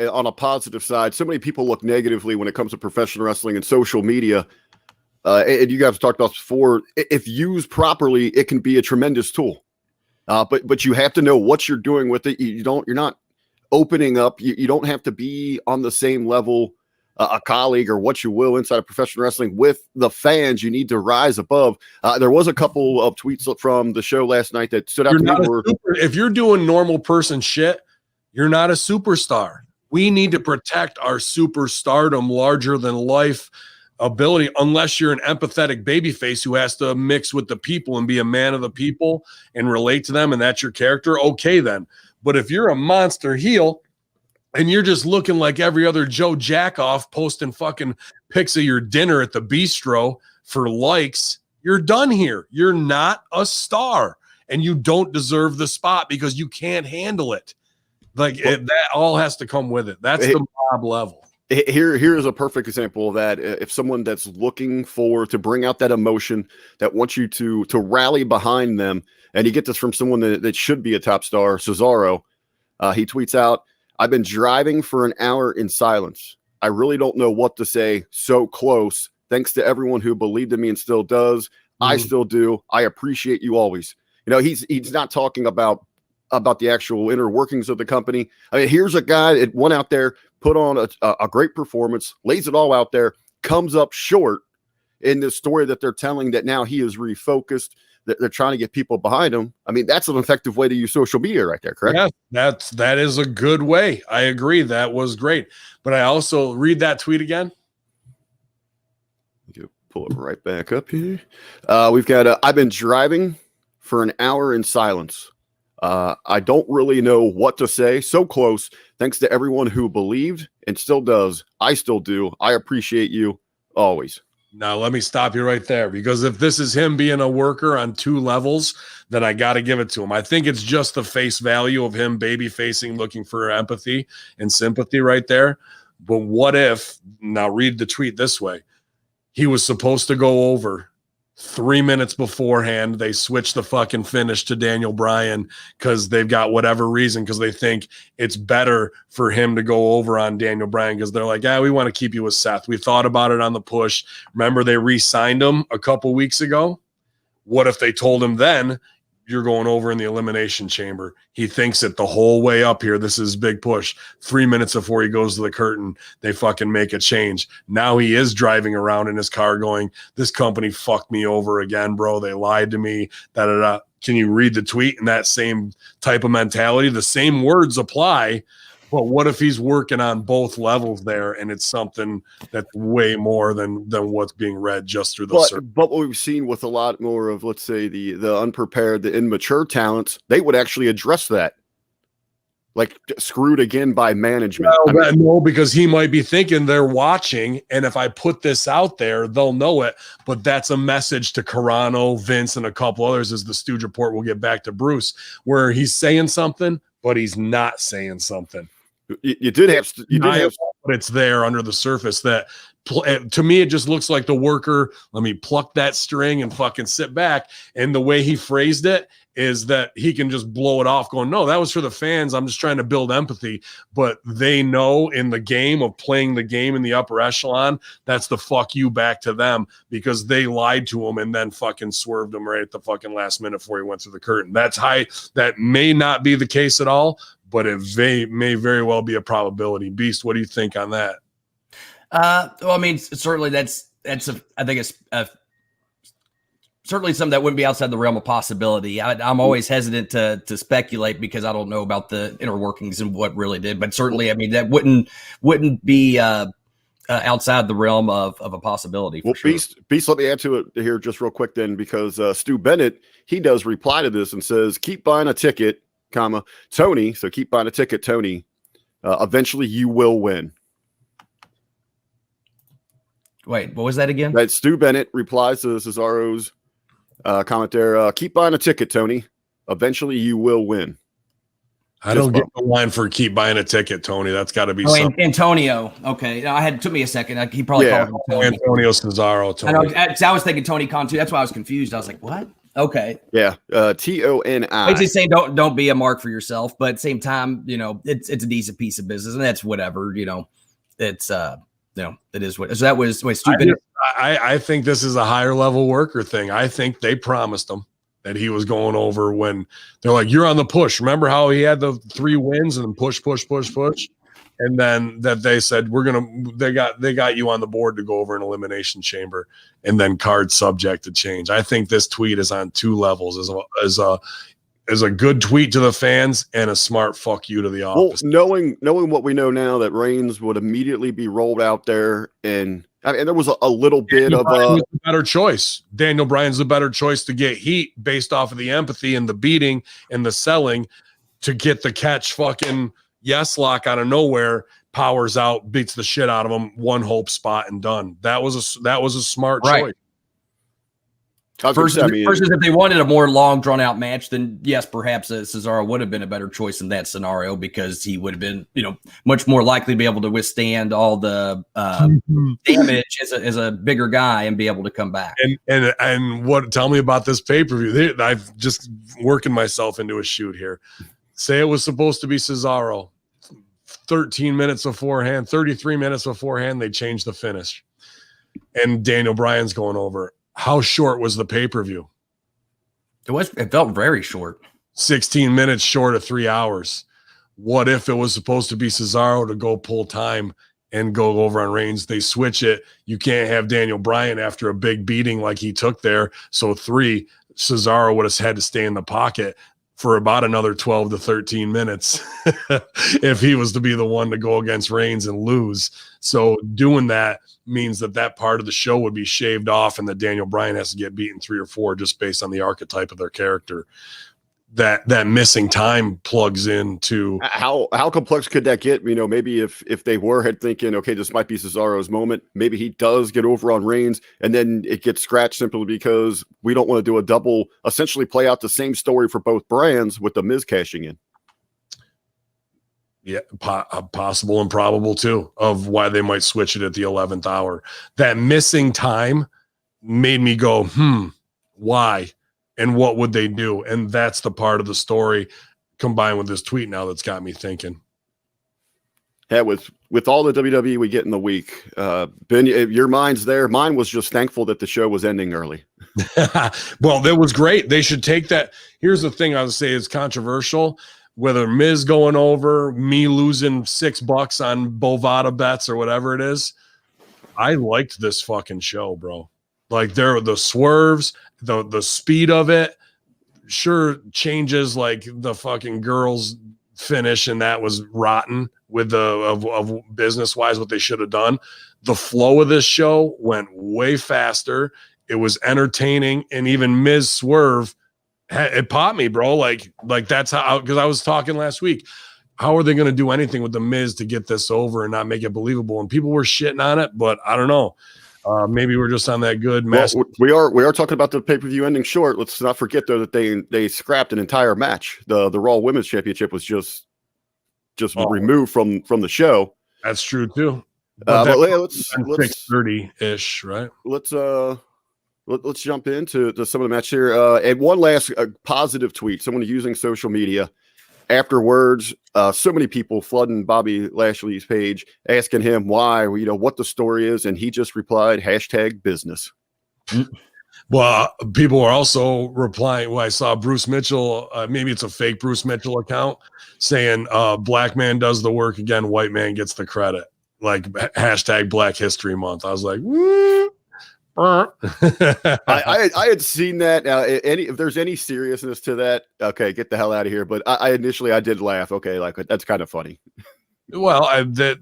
on a positive side, so many people look negatively when it comes to professional wrestling and social media. And you guys talked about this before. If used properly, it can be a tremendous tool. But you have to know what you're doing with it. You're not opening up. You don't have to be on the same level, a colleague or what you will inside of professional wrestling with the fans. You need to rise above. There was a couple of tweets from the show last night that stood out to me. If you're doing normal person shit, you're not a superstar. We need to protect our superstardom, larger than life ability, unless you're an empathetic babyface who has to mix with the people and be a man of the people and relate to them, and that's your character. Okay, then. But if you're a monster heel and you're just looking like every other Joe Jackoff posting fucking pics of your dinner at the bistro for likes, you're done here. You're not a star, and you don't deserve the spot because you can't handle it. That all has to come with it. That's the mob level. Here is a perfect example of that. If someone that's looking to bring out that emotion, that wants you to rally behind them, and you get this from someone that should be a top star, Cesaro, he tweets out, "I've been driving for an hour in silence. I really don't know what to say. So close. Thanks to everyone who believed in me and still does. I still do. I appreciate you always." He's not talking about the actual inner workings of the company. I mean, here's a guy that went out there, put on a great performance, lays it all out there, comes up short in this story that they're telling, that now he is refocused. they're trying to get people behind them. I mean, that's an effective way to use social media right there, correct? Yeah, that is a good way. I agree. That was great. But I also read that tweet again. You pull it right back up here. We've got, I've been driving for an hour in silence. I don't really know what to say. So close. Thanks to everyone who believed and still does. I still do. I appreciate you always. Now, let me stop you right there, because if this is him being a worker on 2 levels, then I got to give it to him. I think it's just the face value of him baby facing, looking for empathy and sympathy right there. But what if, now read the tweet this way, he was supposed to go over 3 minutes beforehand. They switched the fucking finish to Daniel Bryan because they've got whatever reason, because they think it's better for him to go over on Daniel Bryan, because they're like, yeah, we want to keep you with Seth. We thought about it on the push. Remember, they re-signed him a couple weeks ago. What if they told him then, you're going over in the Elimination Chamber? He thinks it the whole way up here. This is big push. 3 minutes before he goes to the curtain, they fucking make a change. Now he is driving around in his car going, this company fucked me over again, bro. They lied to me. Da, da, da. Can you read the tweet in that same type of mentality? The same words apply, but what if he's working on both levels there, and it's something that's way more than what's being read just through the But what we've seen with a lot more of, let's say, the unprepared, the immature talents, they would actually address that. Like, screwed again by management. Well, no, because he might be thinking they're watching, and if I put this out there, they'll know it. But that's a message to Carano, Vince, and a couple others, as the Stooge Report will get back to Bruce, where he's saying something, but he's not saying something. You did have, but it's there under the surface that, to me, it just looks like the worker. Let me pluck that string and fucking sit back. And the way he phrased it is that he can just blow it off going, no, that was for the fans. I'm just trying to build empathy. But they know in the game of playing the game in the upper echelon, that's the fuck you back to them, because they lied to him and then fucking swerved him right at the fucking last minute before he went through the curtain. That's high. That may not be the case at all, but it may very well be a probability. Beast, what do you think on that? Well, I mean, certainly I think it's certainly something that wouldn't be outside the realm of possibility. I'm always hesitant to speculate, because I don't know about the inner workings and what really did. But certainly, I mean, that wouldn't be outside the realm of a possibility. Well, sure. Beast, let me add to it here just real quick then, because Stu Bennett, he does reply to this and says, keep buying a ticket, comma, Tony. So keep buying a ticket, Tony. Eventually you will win. Wait, what was that again? That Stu Bennett replies to Cesaro's comment there. Keep buying a ticket, Tony. Eventually you will win. I don't get the line for keep buying a ticket, Tony. That's got to be something. Antonio. Okay. Took me a second. He probably called him Tony. Antonio Cesaro. Tony. I was thinking Tony Khan too. That's why I was confused. I was like, what? Okay. Yeah. Toni. Basically saying don't be a mark for yourself, but at the same time, it's a decent piece of business, and that's whatever, it's it is what. So that was stupid. I think this is a higher level worker thing. I think they promised him that he was going over when they're like, you're on the push. Remember how he had the 3 wins and push. And then that they said, they got you on the board to go over an Elimination Chamber, and then card subject to change. I think this tweet is on 2 levels, as a good tweet to the fans and a smart fuck you to the office. Well, knowing what we know now, that Reigns would immediately be rolled out there, and there was a little bit of a better choice. Daniel Bryan's the better choice to get heat based off of the empathy and the beating and the selling, to get the catch fucking yes lock out of nowhere, powers out, beats the shit out of him, 1 hope spot and done. That was a smart choice. Versus if they wanted a more long drawn out match, then yes, perhaps Cesaro would have been a better choice in that scenario, because he would have been, much more likely to be able to withstand all the damage as a bigger guy and be able to come back. And what? Tell me about this pay-per-view. I've just working myself into a shoot here. Say it was supposed to be Cesaro. 33 minutes beforehand, they changed the finish, and Daniel Bryan's going over. How short was the pay-per-view? It felt very short. 16 minutes short of 3 hours. What if it was supposed to be Cesaro to go pull time and go over on Reigns? They switch it. You can't have Daniel Bryan after a big beating like he took there. So 3, Cesaro would have had to stay in the pocket for about another 12 to 13 minutes if he was to be the one to go against Reigns and lose. So doing that means that part of the show would be shaved off, and that Daniel Bryan has to get beaten 3 or 4 just based on the archetype of their character. That missing time plugs into how complex could that get? Maybe if they were thinking, okay, this might be Cesaro's moment, maybe he does get over on Reigns, and then it gets scratched simply because we don't want to do a double, essentially play out the same story for both brands with the Miz cashing in. Yeah, possible and probable too, of why they might switch it at the 11th hour. That missing time made me go, why? And what would they do? And that's the part of the story combined with this tweet now that's got me thinking. Yeah, with all the WWE we get in the week, Ben, your mind's there. Mine was just thankful that the show was ending early. Well, that was great. They should take that. Here's the thing I would say is controversial. Whether Miz going over, me losing $6 on Bovada bets or whatever it is, I liked this fucking show, bro. Like the swerves, the speed of it, sure changes like the fucking girls finish, and that was rotten with the of business wise what they should have done. The flow of this show went way faster. It was entertaining, and even Miz swerve, it popped me, bro. Like that's how, because I was talking last week. How are they going to do anything with the Miz to get this over and not make it believable? And people were shitting on it, but I don't know. Maybe we're just on that good mess. Well, we are talking about the pay-per-view ending short. Let's not forget though that they scrapped an entire match. The Raw Women's Championship was just removed from the show. That's true too. But let's 6:30-ish, right? Let's jump into some of the match here. And one last positive tweet. Someone using social media afterwards. So many people flooding Bobby Lashley's page, asking him why, what the story is, and he just replied, #business. Well, people are also replying. Well, I saw Bruce Mitchell. Maybe it's a fake Bruce Mitchell account saying, "Black man does the work again, white man gets the credit." Like #Black History Month. I was like, woo. I had seen that. If there's any seriousness to that, okay, get the hell out of here. But I initially did laugh. Okay, like that's kind of funny. Well,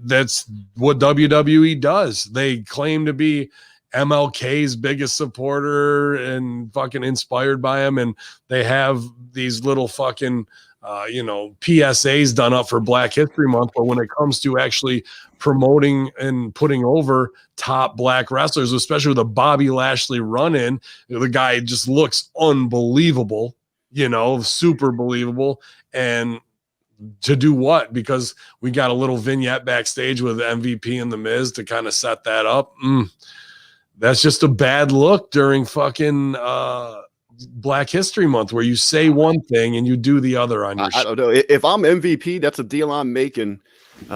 that's what WWE does. They claim to be MLK's biggest supporter and fucking inspired by him, and they have these little fucking PSAs done up for Black History Month. But when it comes to actually promoting and putting over top black wrestlers, especially with a Bobby Lashley run-in, the guy just looks unbelievable, super believable. And to do what? Because we got a little vignette backstage with MVP and The Miz to kind of set that up. That's just a bad look during fucking Black History Month, where you say one thing and you do the other on your show. I don't know. If I'm MVP, that's a deal I'm making,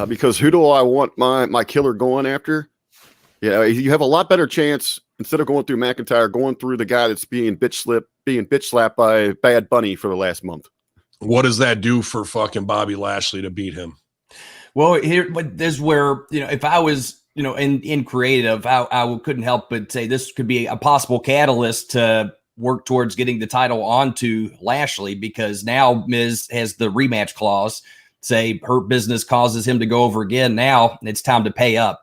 because who do I want my killer going after? You have a lot better chance, instead of going through McIntyre, going through the guy that's being bitch slapped by Bad Bunny for the last month. What does that do for fucking Bobby Lashley to beat him? Well, this is where, if I was, in creative, I couldn't help but say this could be a possible catalyst to work towards getting the title onto Lashley, because now Miz has the rematch clause. Say her business causes him to go over again. Now it's time to pay up.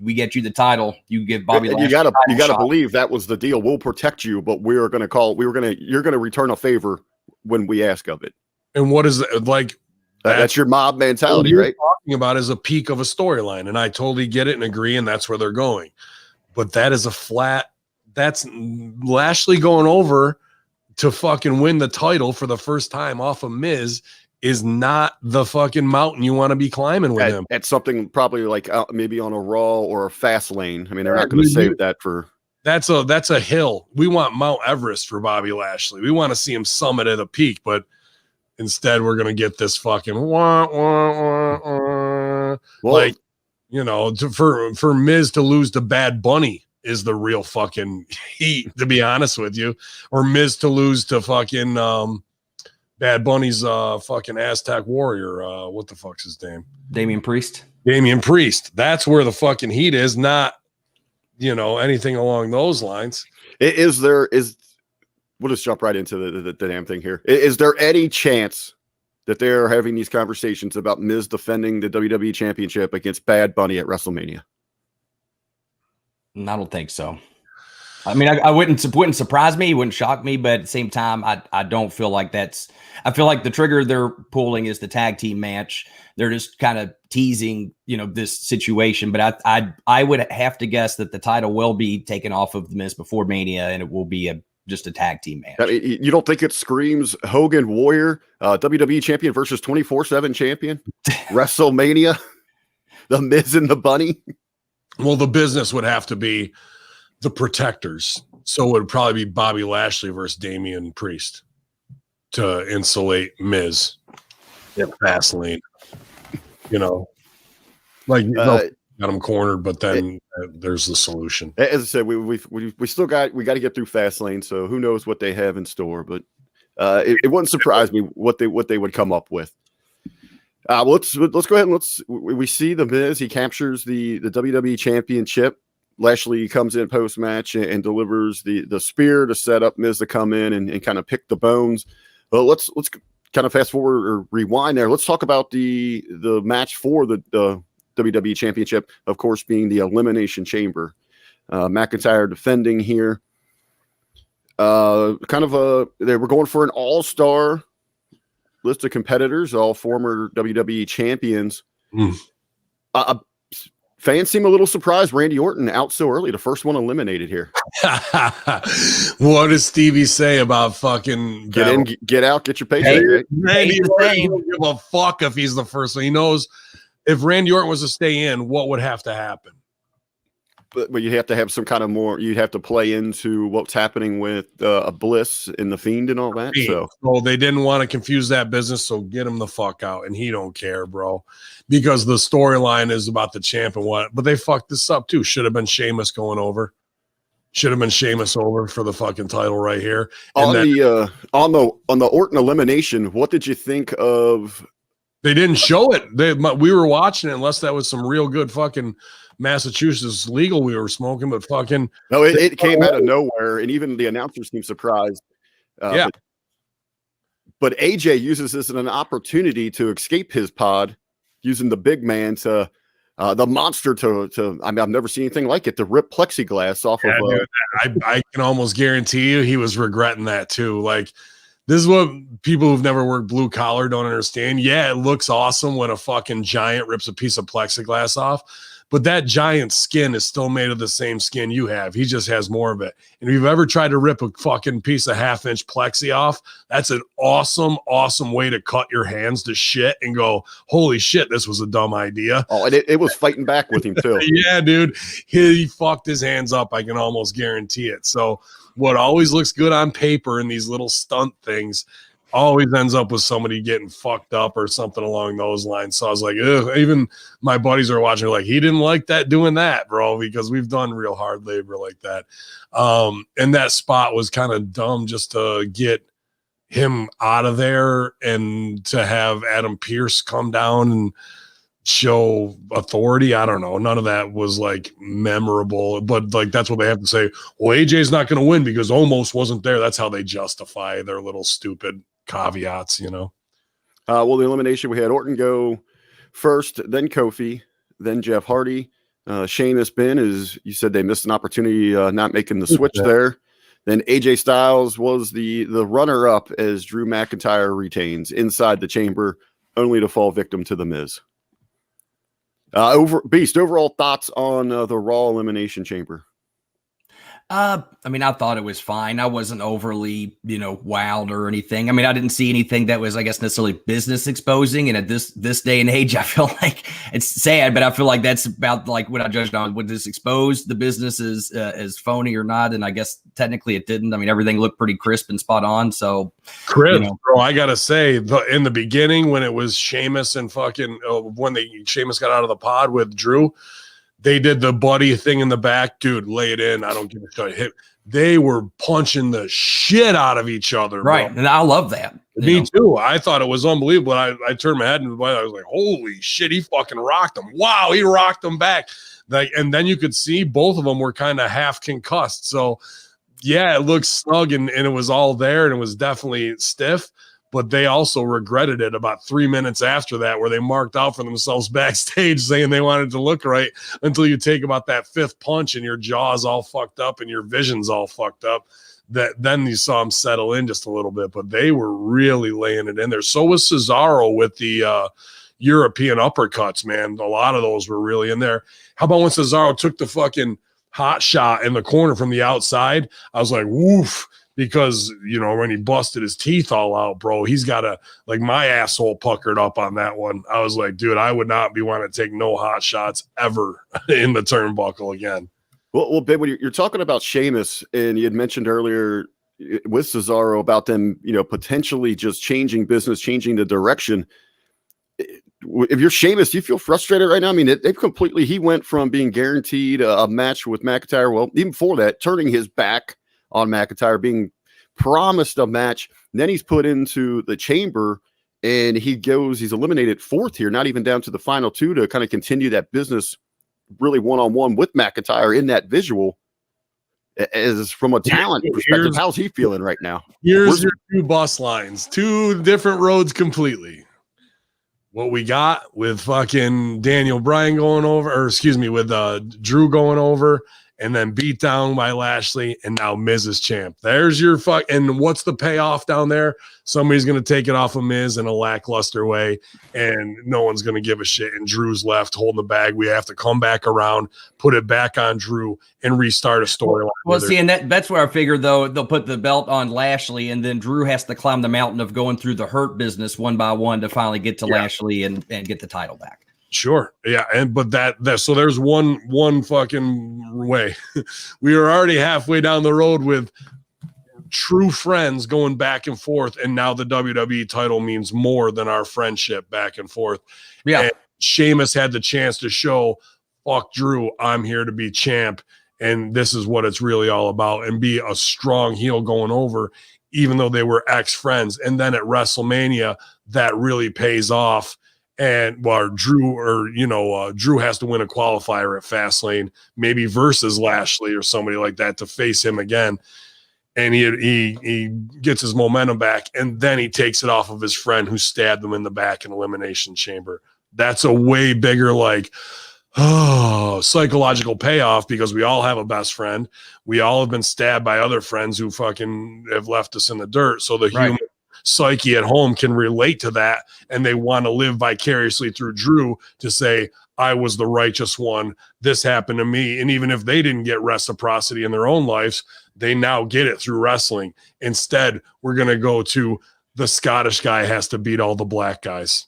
We get you the title. You give Bobby Lashley. You gotta believe that was the deal. We'll protect you, but you're gonna return a favor when we ask of it. And what is it like? That's your mob mentality, right? Talking about is a peak of a storyline, and I totally get it and agree, and that's where they're going. But that is that's Lashley going over to fucking win the title for the first time off of Miz is not the fucking mountain you want to be climbing with him. It's something probably like maybe on a Raw or a Fast Lane. I mean, they're not going to save that for. That's a hill. We want Mount Everest for Bobby Lashley. We want to see him summit at a peak, but instead we're going to get this fucking Well, like, for Miz to lose to Bad Bunny is the real fucking heat, to be honest with you, or Miz to lose to fucking Bad Bunny's fucking Aztec warrior. What the fuck's his name? Damian Priest. That's where the fucking heat is, not anything along those lines. we'll just jump right into the damn thing here. Is there any chance that they're having these conversations about Miz defending the WWE Championship against Bad Bunny at WrestleMania? I don't think so. I mean, I wouldn't surprise me, it wouldn't shock me, but at the same time, I don't feel like that's. I feel like the trigger they're pulling is the tag team match. They're just kind of teasing, this situation. But I would have to guess that the title will be taken off of the Miz before Mania, and it will be just a tag team match. I mean, you don't think it screams Hogan Warrior, WWE champion versus 24/7 champion, WrestleMania, the Miz and the Bunny? Well, the business would have to be the Protectors. So it would probably be Bobby Lashley versus Damian Priest to insulate Miz at Fastlane. Got him cornered, but then there's the solution. As I said, we still got to get through Fastlane, so who knows what they have in store, but it wouldn't surprise me what they would come up with. Let's go ahead and we see the Miz. He captures the WWE Championship. Lashley comes in post match and delivers the spear to set up Miz to come in and kind of pick the bones. But let's kind of fast forward or rewind there. Let's talk about the match for the WWE Championship, of course, being the Elimination Chamber. McIntyre defending here. They were going for an all-star list of competitors, all former WWE champions. Fans seem a little surprised Randy Orton out so early, the first one eliminated here. What does Stevie say about fucking get in, get out, get your paycheck? Right? Randy Orton don't give a fuck if he's the first one. He knows if Randy Orton was to stay in, what would have to happen? But you have to have some kind of more. You'd have to play into what's happening with a Bliss and the Fiend and all that. So they didn't want to confuse that business. So get him the fuck out, and he don't care, bro, because the storyline is about the champ and what. But they fucked this up too. Should have been Sheamus going over. Should have been Sheamus over for the fucking title right here. And on the Orton elimination, what did you think of? They didn't show it. We were watching it unless that was some real good fucking Massachusetts legal we were smoking, but fucking no, it came out of nowhere, and even the announcers seemed surprised. But AJ uses this as an opportunity to escape his pod, using the big man to the monster to. I mean, I've never seen anything like it. To rip plexiglass off of. Dude, I can almost guarantee you he was regretting that too. Like, this is what people who've never worked blue collar don't understand. Yeah, it looks awesome when a fucking giant rips a piece of plexiglass off. But that giant skin is still made of the same skin you have. He just has more of it. And if you've ever tried to rip a fucking piece of half-inch plexi off, that's an awesome, awesome way to cut your hands to shit and go, holy shit, this was a dumb idea. Oh, and it was fighting back with him too. Yeah, dude. He fucked his hands up. I can almost guarantee it. So what always looks good on paper in these little stunt things always ends up with somebody getting fucked up or something along those lines. So I was like, ugh. Even my buddies are watching, like, he didn't like that doing that, bro, because we've done real hard labor like that. And that spot was kind of dumb just to get him out of there and to have Adam Pearce come down and show authority. I don't know. None of that was like memorable, but like, that's what they have to say. Well, AJ's not going to win because almost wasn't there. That's how they justify their little stupid caveats, Well, the elimination, we had Orton go first, then Kofi, then Jeff Hardy. Sheamus, Ben, as you said, they missed an opportunity not making the switch there. Then AJ Styles was the runner-up as Drew McIntyre retains inside the chamber, only to fall victim to the Miz. Overall thoughts on the Raw Elimination Chamber? I mean, I thought it was fine. I wasn't overly, wowed or anything. I mean, I didn't see anything that was, I guess, necessarily business exposing. And at this day and age, I feel like it's sad, but I feel like that's about like what I judged on. Would this expose the business as phony or not? And I guess technically it didn't. I mean, everything looked pretty crisp and spot on. So, bro, I gotta say, in the beginning when it was Sheamus and fucking Sheamus got out of the pod with Drew. They did the buddy thing in the back. Dude, lay it in. I don't give a shit. They were punching the shit out of each other. Right. Bro. And I love that. Me too. I thought it was unbelievable. I turned my head and I was like, holy shit, he fucking rocked him. Wow, he rocked him back. And then you could see both of them were kind of half concussed. So Yeah, it looked snug and it was all there and it was definitely stiff. But they also regretted it about 3 minutes after that, where they marked out for themselves backstage saying they wanted to look right until you take about that fifth punch and your jaw's all fucked up and your vision's all fucked up. That then you saw them settle in just a little bit, but they were really laying it in there. So was Cesaro with the European uppercuts, man. A lot of those were really in there. How about when Cesaro took the fucking hot shot in the corner from the outside? I was like, woof. Because, you know, when he busted his teeth all out, bro, he's got my asshole puckered up on that one. I was like, dude, I would not be wanting to take no hot shots ever in the turnbuckle again. Well, Ben, when you're talking about Sheamus, and you had mentioned earlier with Cesaro about them, you know, potentially just changing business, changing the direction. If you're Sheamus, do you feel frustrated right now? I mean, he went from being guaranteed a match with McIntyre, well, even before that, turning his back on McIntyre, being promised a match. And then he's put into the chamber and he's eliminated fourth here, not even down to the final two to kind of continue that business really one-on-one with McIntyre in that visual. As from a talent perspective, how's he feeling right now? Here's your two bus lines, two different roads completely. What we got with fucking Daniel Bryan going over, with Drew going over, and then beat down by Lashley, and now Miz is champ. There's your and what's the payoff down there? Somebody's going to take it off of Miz in a lackluster way, and no one's going to give a shit, and Drew's left holding the bag. We have to come back around, put it back on Drew, and restart a storyline. Well, see, and that's where I figured, though, they'll put the belt on Lashley, and then Drew has to climb the mountain of going through the Hurt Business one by one to finally get to Lashley and get the title back. Sure. Yeah. But so there's one fucking way. We are already halfway down the road with true friends going back and forth. And now the WWE title means more than our friendship back and forth. Yeah. And Sheamus had the chance to show, fuck Drew, I'm here to be champ. And this is what it's really all about, and be a strong heel going over, even though they were ex-friends. And then at WrestleMania, that really pays off. And Drew has to win a qualifier at Fastlane, maybe versus Lashley or somebody like that to face him again. And he gets his momentum back, and then he takes it off of his friend who stabbed him in the back in Elimination Chamber. That's a way bigger, psychological payoff, because we all have a best friend. We all have been stabbed by other friends who fucking have left us in the dirt. So the human psyche at home can relate to that, and they want to live vicariously through Drew to say, I was the righteous one, this happened to me. And even if they didn't get reciprocity in their own lives, they now get it through wrestling. Instead, we're going to go to the Scottish guy has to beat all the black guys.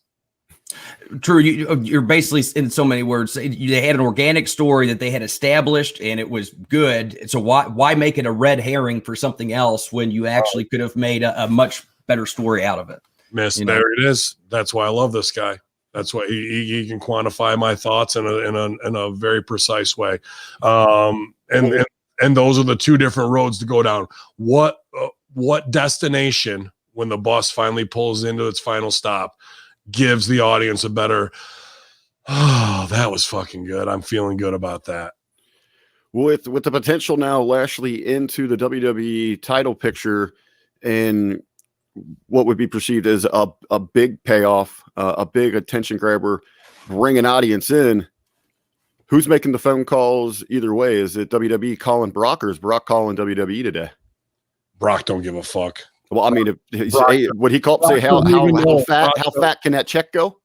True. You're basically, in so many words, they had an organic story that they had established and it was good. So why make it a red herring for something else when you actually could have made a much better story out of it? There it is. That's why I love this guy. That's why he can quantify my thoughts in a very precise way. And those are the two different roads to go down. What destination, when the bus finally pulls into its final stop, gives the audience a better, that was fucking good. I'm feeling good about that. With the potential now Lashley into the WWE title picture, and what would be perceived as a big payoff, a big attention grabber, bring an audience in. Who's making the phone calls either way? Is it WWE calling Brock, or is Brock calling WWE today? Brock don't give a fuck. Well, I mean, would he call say how fat can that check go?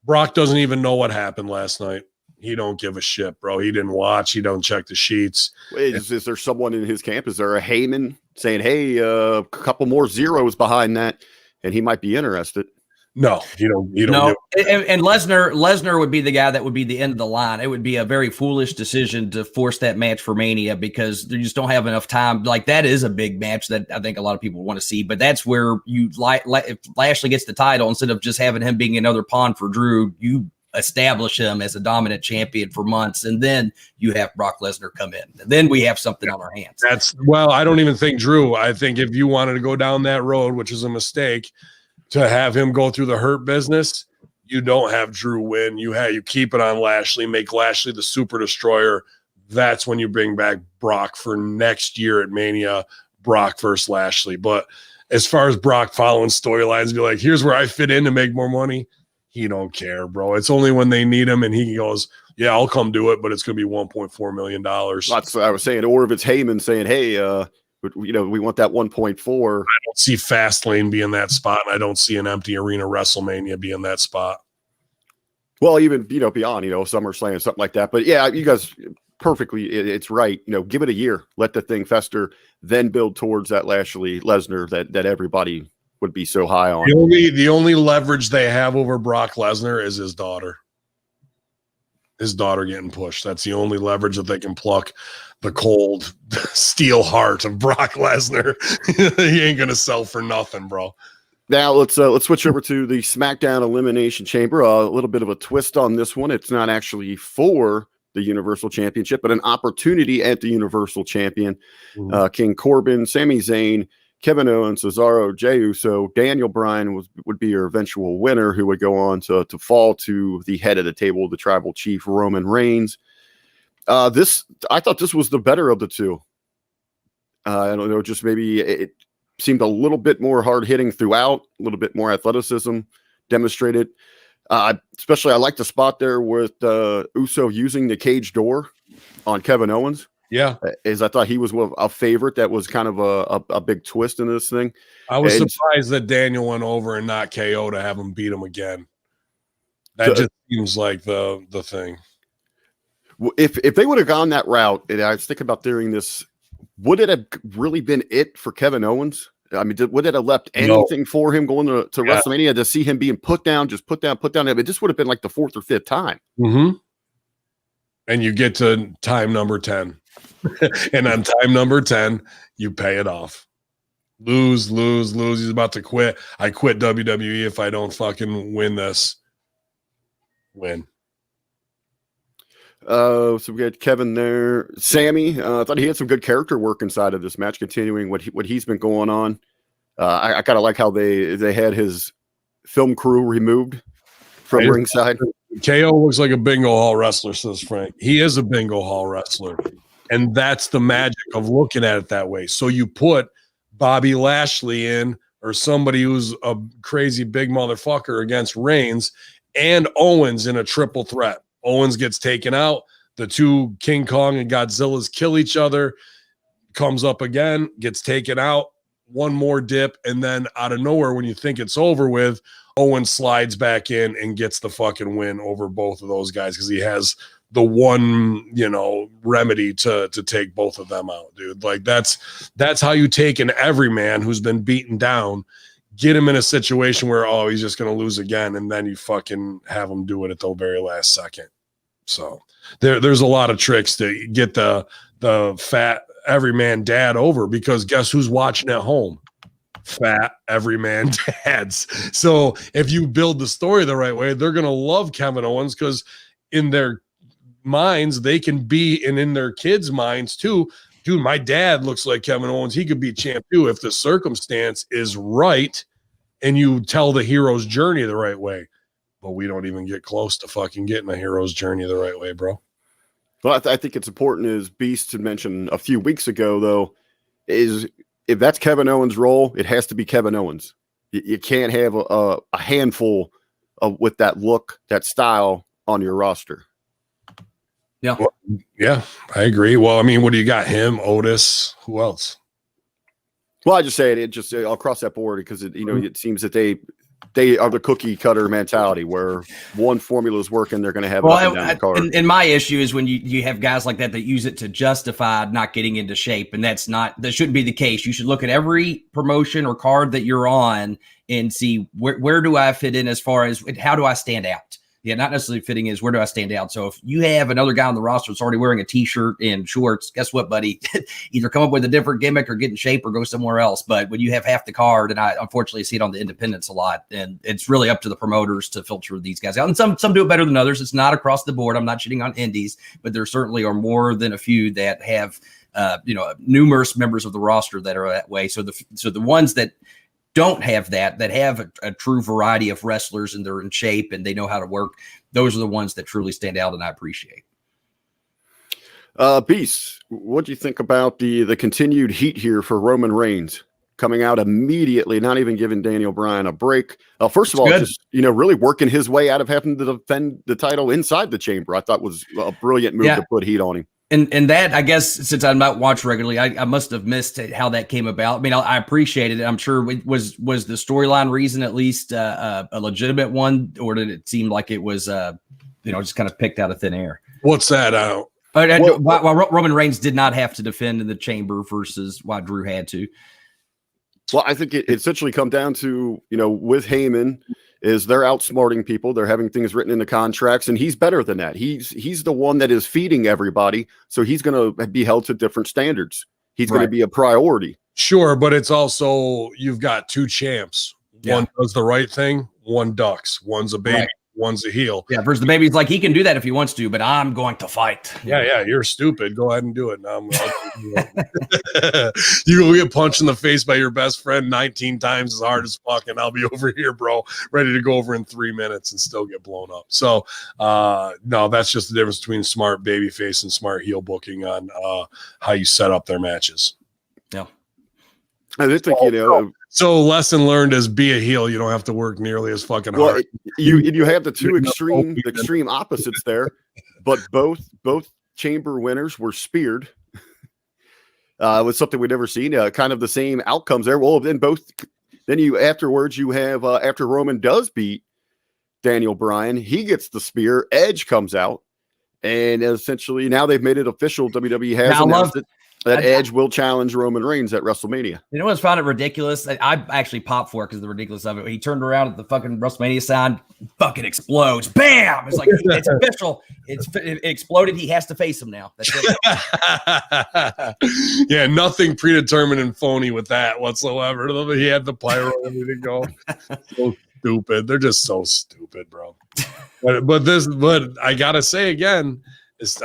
Brock doesn't even know what happened last night. He don't give a shit, bro. He didn't watch. He don't check the sheets. Is there someone in his camp? Is there a Hamin saying, hey, a couple more zeros behind that, and he might be interested? No, he don't. No, and Lesnar would be the guy that would be the end of the line. It would be a very foolish decision to force that match for Mania, because you just don't have enough time. Like, that is a big match that I think a lot of people want to see, but that's where you if Lashley gets the title, instead of just having him being another pawn for Drew, you establish him as a dominant champion for months, and then you have Brock Lesnar come in. And then we have something on our hands. I don't even think Drew. I think if you wanted to go down that road, which is a mistake, to have him go through the Hurt Business, you don't have Drew win. You keep it on Lashley, make Lashley the super destroyer, that's when you bring back Brock for next year at Mania, Brock versus Lashley. But as far as Brock following storylines, be like, here's where I fit in to make more money. He don't care, bro. It's only when they need him and he goes, yeah, I'll come do it, but it's going to be $1.4 million. That's what I was saying. Or if it's Hamin saying, hey, we want that 1.4. I don't see Fastlane being that spot, and I don't see an empty arena WrestleMania being that spot. Well, even, beyond, SummerSlam, something like that. But yeah, you guys perfectly, it's right. Give it a year, let the thing fester, then build towards that Lashley Lesnar that everybody would be so high on. The only leverage they have over Brock Lesnar is his daughter. His daughter getting pushed. That's the only leverage that they can pluck the cold steel heart of Brock Lesnar. He ain't gonna sell for nothing, bro. Now let's switch over to the SmackDown Elimination Chamber. A little bit of a twist on this one. It's not actually for the Universal Championship, but an opportunity at the Universal Champion. King Corbin, Sami Zayn, Kevin Owens, Cesaro, Jey Uso, Daniel Bryan would be your eventual winner, who would go on to fall to the head of the table, the Tribal Chief Roman Reigns. I thought this was the better of the two. I don't know, just maybe it seemed a little bit more hard hitting throughout, a little bit more athleticism demonstrated. Especially, I like the spot there with Uso using the cage door on Kevin Owens. Yeah, I thought he was a favorite. That was kind of a big twist in this thing. I was surprised that Daniel went over and not KO to have him beat him again. That just seems like the thing. If they would have gone that route, and I was thinking about doing this, would it have really been it for Kevin Owens? I mean, would it have left anything for him going to WrestleMania to see him being put down? I mean, this would have been like the fourth or fifth time. Mm-hmm. And you get to time number 10. And on time number 10, you pay it off. Lose. He's about to quit. I quit WWE if I don't fucking win this. Win. So we got Kevin there. Sammy, I thought he had some good character work inside of this match, continuing what he's been going on. I kind of like how they had his film crew removed from ringside. KO looks like a bingo hall wrestler, says Frank. He is a bingo hall wrestler. And that's the magic of looking at it that way. So you put Bobby Lashley in, or somebody who's a crazy big motherfucker, against Reigns and Owens in a triple threat. Owens gets taken out. The two King Kong and Godzillas kill each other. Comes up again, gets taken out. One more dip, and then out of nowhere, when you think it's over with, Owens slides back in and gets the fucking win over both of those guys because he has the one, remedy to take both of them out, dude. Like that's how you take an everyman who's been beaten down, get him in a situation where, he's just going to lose again, and then you fucking have him do it at the very last second. So there's a lot of tricks to get the fat everyman dad over, because guess who's watching at home? Fat everyman dads. So if you build the story the right way, they're going to love Kevin Owens, because in their minds they can be, and in their kids' minds too, dude, my dad looks like Kevin Owens. He could be champ too if the circumstance is right and you tell the hero's journey the right way. But we don't even get close to fucking getting a hero's journey the right way, bro. Well, I think it's important, as Beast had mentioned a few weeks ago, though, is if that's Kevin Owens' role, it has to be Kevin Owens. You can't have a handful with that look, that style on your roster. Yeah. Well, yeah, I agree. Well, I mean, what do you got? Him, Otis, who else? Well, I just say it just across that board, because it seems that they are the cookie cutter mentality, where one formula is working, they're going to have it up and down the card. And my issue is when you have guys like that use it to justify not getting into shape, and that shouldn't be the case. You should look at every promotion or card that you're on and see where do I fit in, as far as how do I stand out. Yeah, not necessarily fitting is where do I stand out. So if you have another guy on the roster that's already wearing a T-shirt and shorts, guess what, buddy? Either come up with a different gimmick or get in shape or go somewhere else. But when you have half the card, and I unfortunately see it on the independents a lot, and it's really up to the promoters to filter these guys out. And some do it better than others. It's not across the board. I'm not shitting on indies, but there certainly are more than a few that have numerous members of the roster that are that way. So the ones that don't have that have a true variety of wrestlers, and they're in shape and they know how to work, those are the ones that truly stand out and I appreciate. Beast, what do you think about the continued heat here for Roman Reigns coming out immediately, not even giving Daniel Bryan a break? First of all, good. just really working his way out of having to defend the title inside the chamber. I thought was a brilliant move to put heat on him. And that, I guess, since I'm not watched regularly, I must have missed how that came about. I mean, I appreciated it. I'm sure it was the storyline reason at least a legitimate one, or did it seem like it was just kind of picked out of thin air? What's that? Why Roman Reigns did not have to defend in the chamber versus why Drew had to. Well, I think it essentially come down to, with Hamin, is they're outsmarting people. They're having things written in the contracts, and he's better than that. He's the one that is feeding everybody, so he's going to be held to different standards. He's going to be a priority. Sure, but it's also, you've got two champs. Yeah. One does the right thing, one ducks. One's a baby, one's a heel. Yeah, versus the baby's like, he can do that if he wants to, but I'm going to fight. Yeah, you're stupid. Go ahead and do it. Now you go get punched in the face by your best friend 19 times as hard as fuck, and I'll be over here, bro, ready to go over in 3 minutes and still get blown up. So, no, that's just the difference between smart babyface and smart heel booking on how you set up their matches. Yeah. I just think, So lesson learned is be a heel. You don't have to work nearly as fucking hard. You have the two extreme opposites there, but both chamber winners were speared. It was something we'd never seen. Kind of the same outcomes there. Well, then afterwards you have after Roman does beat Daniel Bryan, he gets the spear. Edge comes out, and essentially now they've made it official. WWE has announced it. That Edge will challenge Roman Reigns at WrestleMania. You know what's found it ridiculous? I actually popped for it because of the ridiculous of it. He turned around at the fucking WrestleMania sign, fucking explodes. Bam! It's like, it's official. It exploded. He has to face him now. That's it. Yeah, nothing predetermined and phony with that whatsoever. He had the pyro ready to go. So stupid. They're just so stupid, bro. But I gotta say again,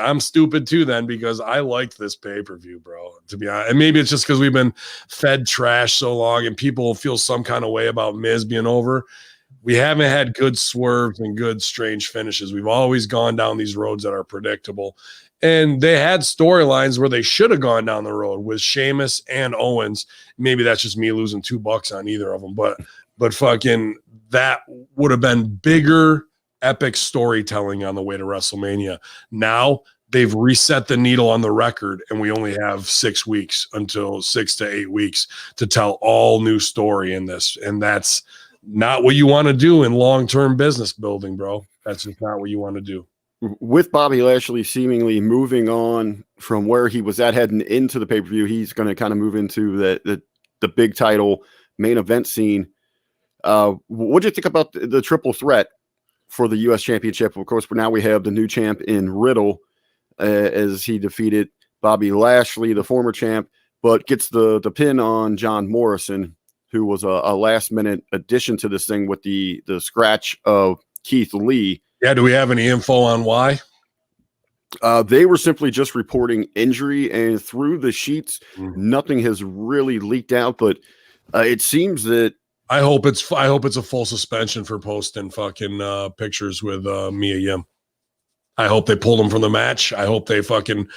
I'm stupid too then, because I liked this pay-per-view, bro, to be honest. And maybe it's just because we've been fed trash so long and people feel some kind of way about Miz being over. We haven't had good swerves and good strange finishes. We've always gone down these roads that are predictable. And they had storylines where they should have gone down the road with Sheamus and Owens. Maybe that's just me losing $2 on either of them. But fucking that would have been bigger epic storytelling on the way to WrestleMania. Now they've reset the needle on the record, and we only have 6 weeks until 6 to 8 weeks to tell all new story in this. And that's not what you want to do in long-term business building, bro. That's just not what you want to do. With Bobby Lashley seemingly moving on from where he was at heading into the pay-per-view, he's going to kind of move into the big title main event scene. What do you think about the triple threat for the U.S. Championship? Of course, now we have the new champ in Riddle as he defeated Bobby Lashley, the former champ, but gets the pin on John Morrison, who was a last-minute addition to this thing with the scratch of Keith Lee. Yeah, do we have any info on why? They were simply just reporting injury, and through the sheets, nothing has really leaked out, but it seems that I hope it's a full suspension for posting fucking pictures with Mia Yim. I hope they pulled him from the match. I hope they fucking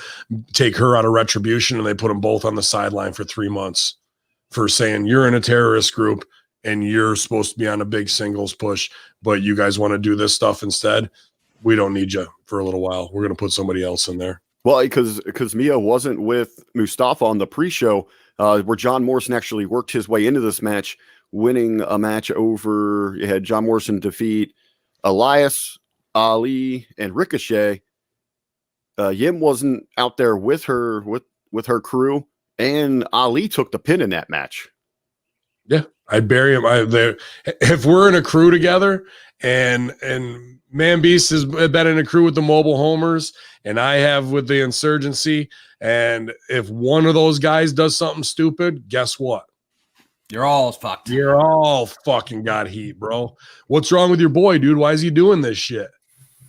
take her out of Retribution and they put them both on the sideline for 3 months for saying you're in a terrorist group and you're supposed to be on a big singles push, but you guys want to do this stuff instead. We don't need you for a little while. We're going to put somebody else in there. Well, because Mia wasn't with Mustafa on the pre-show where John Morrison actually worked his way into this match, winning a match over. You had John Morrison defeat Elias, Ali, and Ricochet. Yim wasn't out there with her with her crew, and Ali took the pin in that match. Yeah, I'd bury him. If we're in a crew together, and Man Beast has been in a crew with the Mobile Homers, and I have with the Insurgency, and if one of those guys does something stupid, guess what? You're all fucked. You're all fucking got heat, bro. What's wrong with your boy, dude? Why is he doing this shit?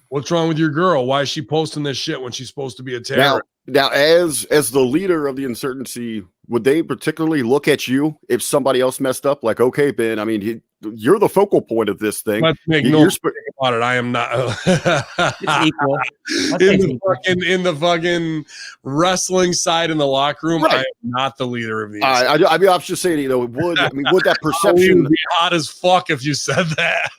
What's wrong with your girl? Why is she posting this shit when she's supposed to be a terrorist? Now, as the leader of the Insurgency, would they particularly look at you if somebody else messed up? Like, okay, Ben, I mean, you're the focal point of this thing. Let's make no mistake about it. I am not It's equal. in the fucking wrestling side in the locker room. Right. I am not the leader of these. I mean, I was just saying, would that perception be hot as fuck if you said that?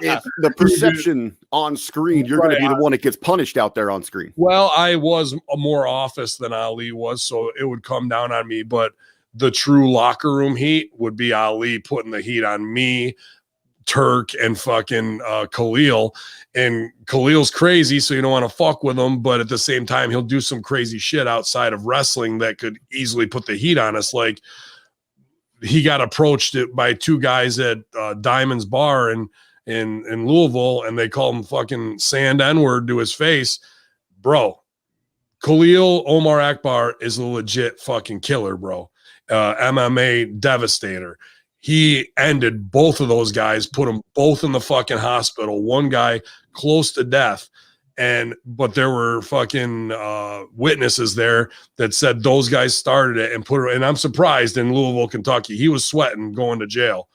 if the perception on screen, you're going to be the one that gets punished out there on screen. Well, I was more office than Ali was, so it would come down on me. But the true locker room heat would be Ali putting the heat on me, Turk, and fucking Khalil. And Khalil's crazy, so you don't want to fuck with him. But at the same time, he'll do some crazy shit outside of wrestling that could easily put the heat on us. Like, he got approached by two guys at Diamond's Bar in Louisville, and they called him fucking sand N-word to his face. Bro, Khalil Omar Akbar is a legit fucking killer, bro. MMA devastator. He ended both of those guys, put them both in the fucking hospital. One guy close to death. But there were fucking witnesses there that said those guys started it and I'm surprised in Louisville, Kentucky, he was sweating going to jail.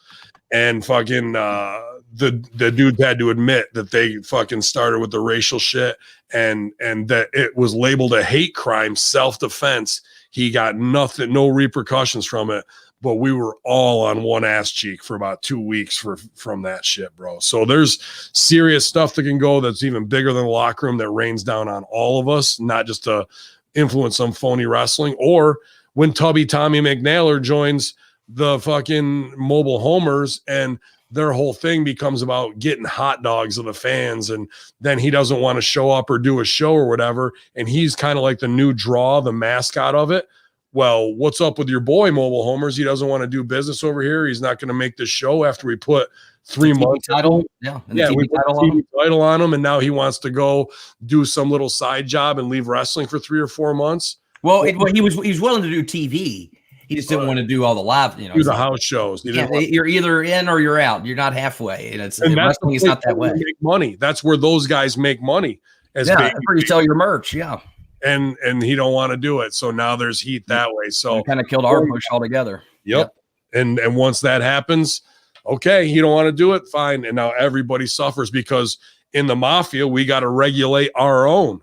And fucking the dude had to admit that they fucking started with the racial shit and that it was labeled a hate crime, self-defense. He got nothing, no repercussions from it, but we were all on one ass cheek for about 2 weeks from that shit, bro. So there's serious stuff that can go that's even bigger than the locker room that rains down on all of us, not just to influence some phony wrestling. Or when Tubby Tommy McNailer joins the fucking mobile homers and their whole thing becomes about getting hot dogs of the fans, and then he doesn't want to show up or do a show or whatever, and he's kind of like the new draw, the mascot of it. Well, what's up with your boy, Mobile Homers? He doesn't want to do business over here. He's not going to make the show after we put 3 months title. We put the title on him, and now he wants to go do some little side job and leave wrestling for 3 or 4 months. Well, he was willing to do TV. He just didn't want to do all the live, do the house shows. You're either in or you're out. You're not halfway, and wrestling is not that way. Make money. That's where those guys make money. That's where you sell your merch. Yeah. And he don't want to do it. So now there's heat that way. So kind of killed our push altogether. Yep. And once that happens, okay, you don't want to do it, fine. And now everybody suffers because in the mafia, we got to regulate our own.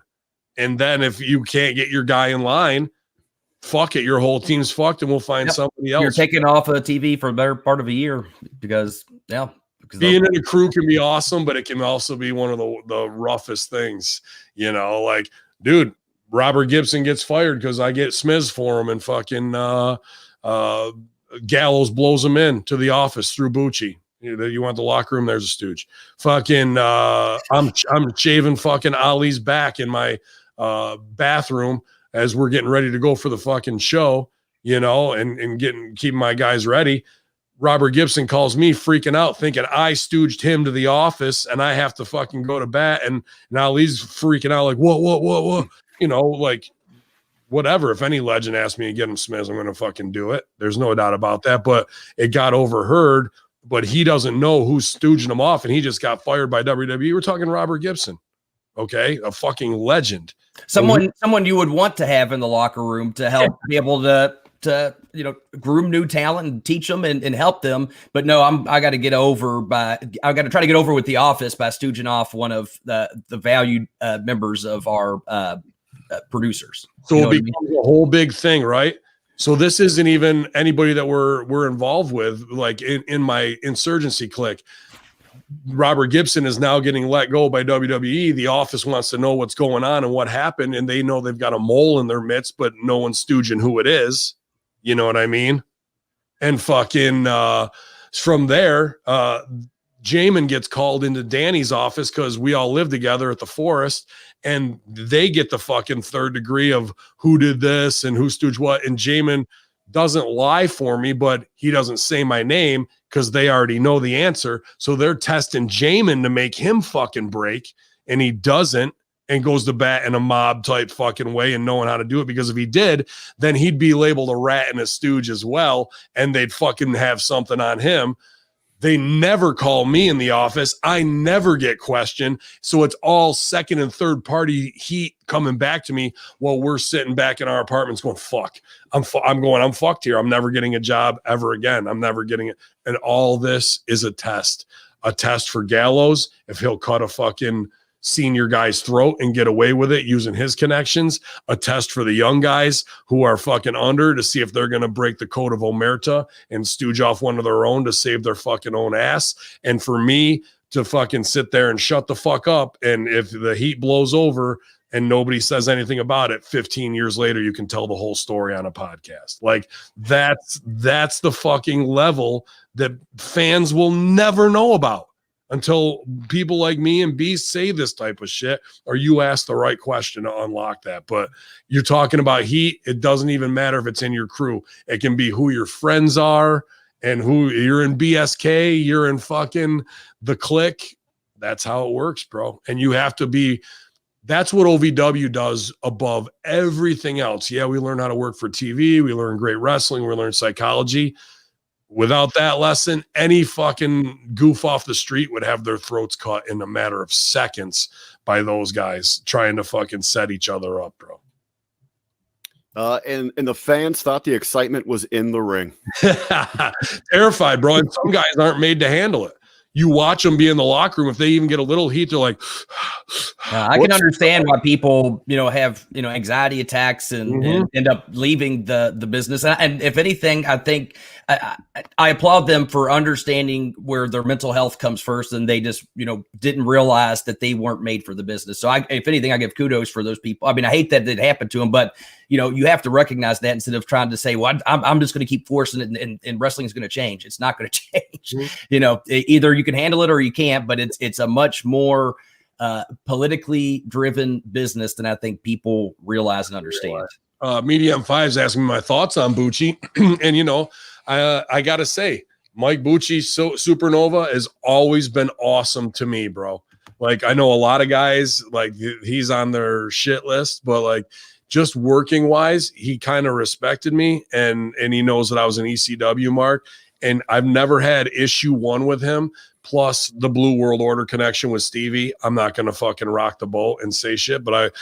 And then if you can't get your guy in line, fuck it, your whole team's fucked, and we'll find somebody else. You're taking off of TV for a better part of a year because being in a crew can be awesome, but it can also be one of the roughest things, like, dude, Robert Gibson gets fired because I get Smiz for him, and fucking Gallows blows him in to the office through Bucci. You want the locker room? There's a stooge. Fucking I'm shaving fucking Ali's back in my bathroom as we're getting ready to go for the fucking show, and keeping my guys ready. Robert Gibson calls me freaking out, thinking I stooged him to the office and I have to fucking go to bat. And Ali's freaking out like, what? Like, whatever. If any legend asked me to get him Smith, I'm going to fucking do it. There's no doubt about that. But it got overheard, but he doesn't know who's stooging him off, and he just got fired by WWE. We're talking Robert Gibson. Okay. A fucking legend. Someone you would want to have in the locker room to help be able to groom new talent and teach them and help them. But no, I got to try to get over with the office by stooging off one of the valued members of our producers. So it becomes a whole big thing, right? So this isn't even anybody that we're involved with, like in my insurgency clique. Robert Gibson is now getting let go by WWE. The office wants to know what's going on and what happened, and they know they've got a mole in their midst, but no one's stooging who it is. You know what I mean? And fucking from there, Jamin gets called into Danny's office because we all live together at the Forest, and they get the fucking third degree of who did this and who stooged what. And Jamin doesn't lie for me, but he doesn't say my name because they already know the answer. So they're testing Jamin to make him fucking break, and he doesn't, and goes to bat in a mob type fucking way and knowing how to do it. Because if he did, then he'd be labeled a rat and a stooge as well, and they'd fucking have something on him. They never call me in the office. I never get questioned. So it's all second and third party heat coming back to me while we're sitting back in our apartments going, fuck, I'm fucked here. I'm never getting a job ever again. I'm never getting it. And all this is a test for Gallows. If he'll cut a fucking senior guy's throat and get away with it using his connections, a test for the young guys who are fucking under to see if they're going to break the code of omerta and stooge off one of their own to save their fucking own ass. And for me to fucking sit there and shut the fuck up. And if the heat blows over and nobody says anything about it, 15 years later, you can tell the whole story on a podcast. Like that's the fucking level that fans will never know about until people like me and Beast say this type of shit, or you ask the right question to unlock that. But you're talking about heat. It doesn't even matter if it's in your crew. It can be who your friends are and who you're in BSK, you're in fucking the clique. That's how it works, bro. And you have to be, that's what OVW does above everything else. Yeah, we learn how to work for TV. We learn great wrestling. We learn psychology. Without that lesson, any fucking goof off the street would have their throats cut in a matter of seconds by those guys trying to fucking set each other up, bro. And the fans thought the excitement was in the ring. Terrified, bro. And some guys aren't made to handle it. You watch them be in the locker room. If they even get a little heat, they're like, I can understand why people, have, anxiety attacks and end up leaving the business. And if anything, I think I applaud them for understanding where their mental health comes first. And they just, didn't realize that they weren't made for the business. So if anything, I give kudos for those people. I mean, I hate that it happened to them, but you have to recognize that instead of trying to say, well, I'm just going to keep forcing it and wrestling is going to change. It's not going to change. Either you can handle it or you can't, but it's a much more politically driven business than I think people realize and understand. Media M5 is asking me my thoughts on Bucci. And, I got to say, Mike Bucci, Supernova, has always been awesome to me, bro. Like, I know a lot of guys, like, he's on their shit list, but, like, just working wise, he kind of respected me, and he knows that I was an ECW mark, and I've never had issue one with him. Plus the Blue World Order connection with Stevie. I'm not going to fucking rock the boat and say shit, but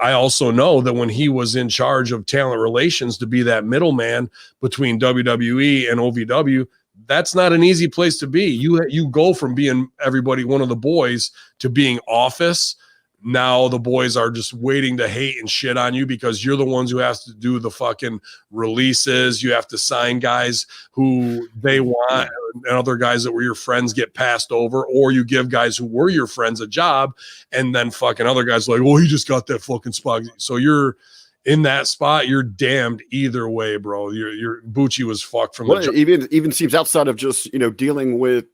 I also know that when he was in charge of talent relations to be that middleman between WWE and OVW, that's not an easy place to be. You go from being everybody, one of the boys, to being office. Now the boys are just waiting to hate and shit on you because you're the ones who have to do the fucking releases. You have to sign guys who they want, and other guys that were your friends get passed over, or you give guys who were your friends a job, and then fucking other guys are like, well, he just got that fucking spot. So you're in that spot, you're damned either way, bro. Your Bucci was fucked from the even seems outside of just dealing with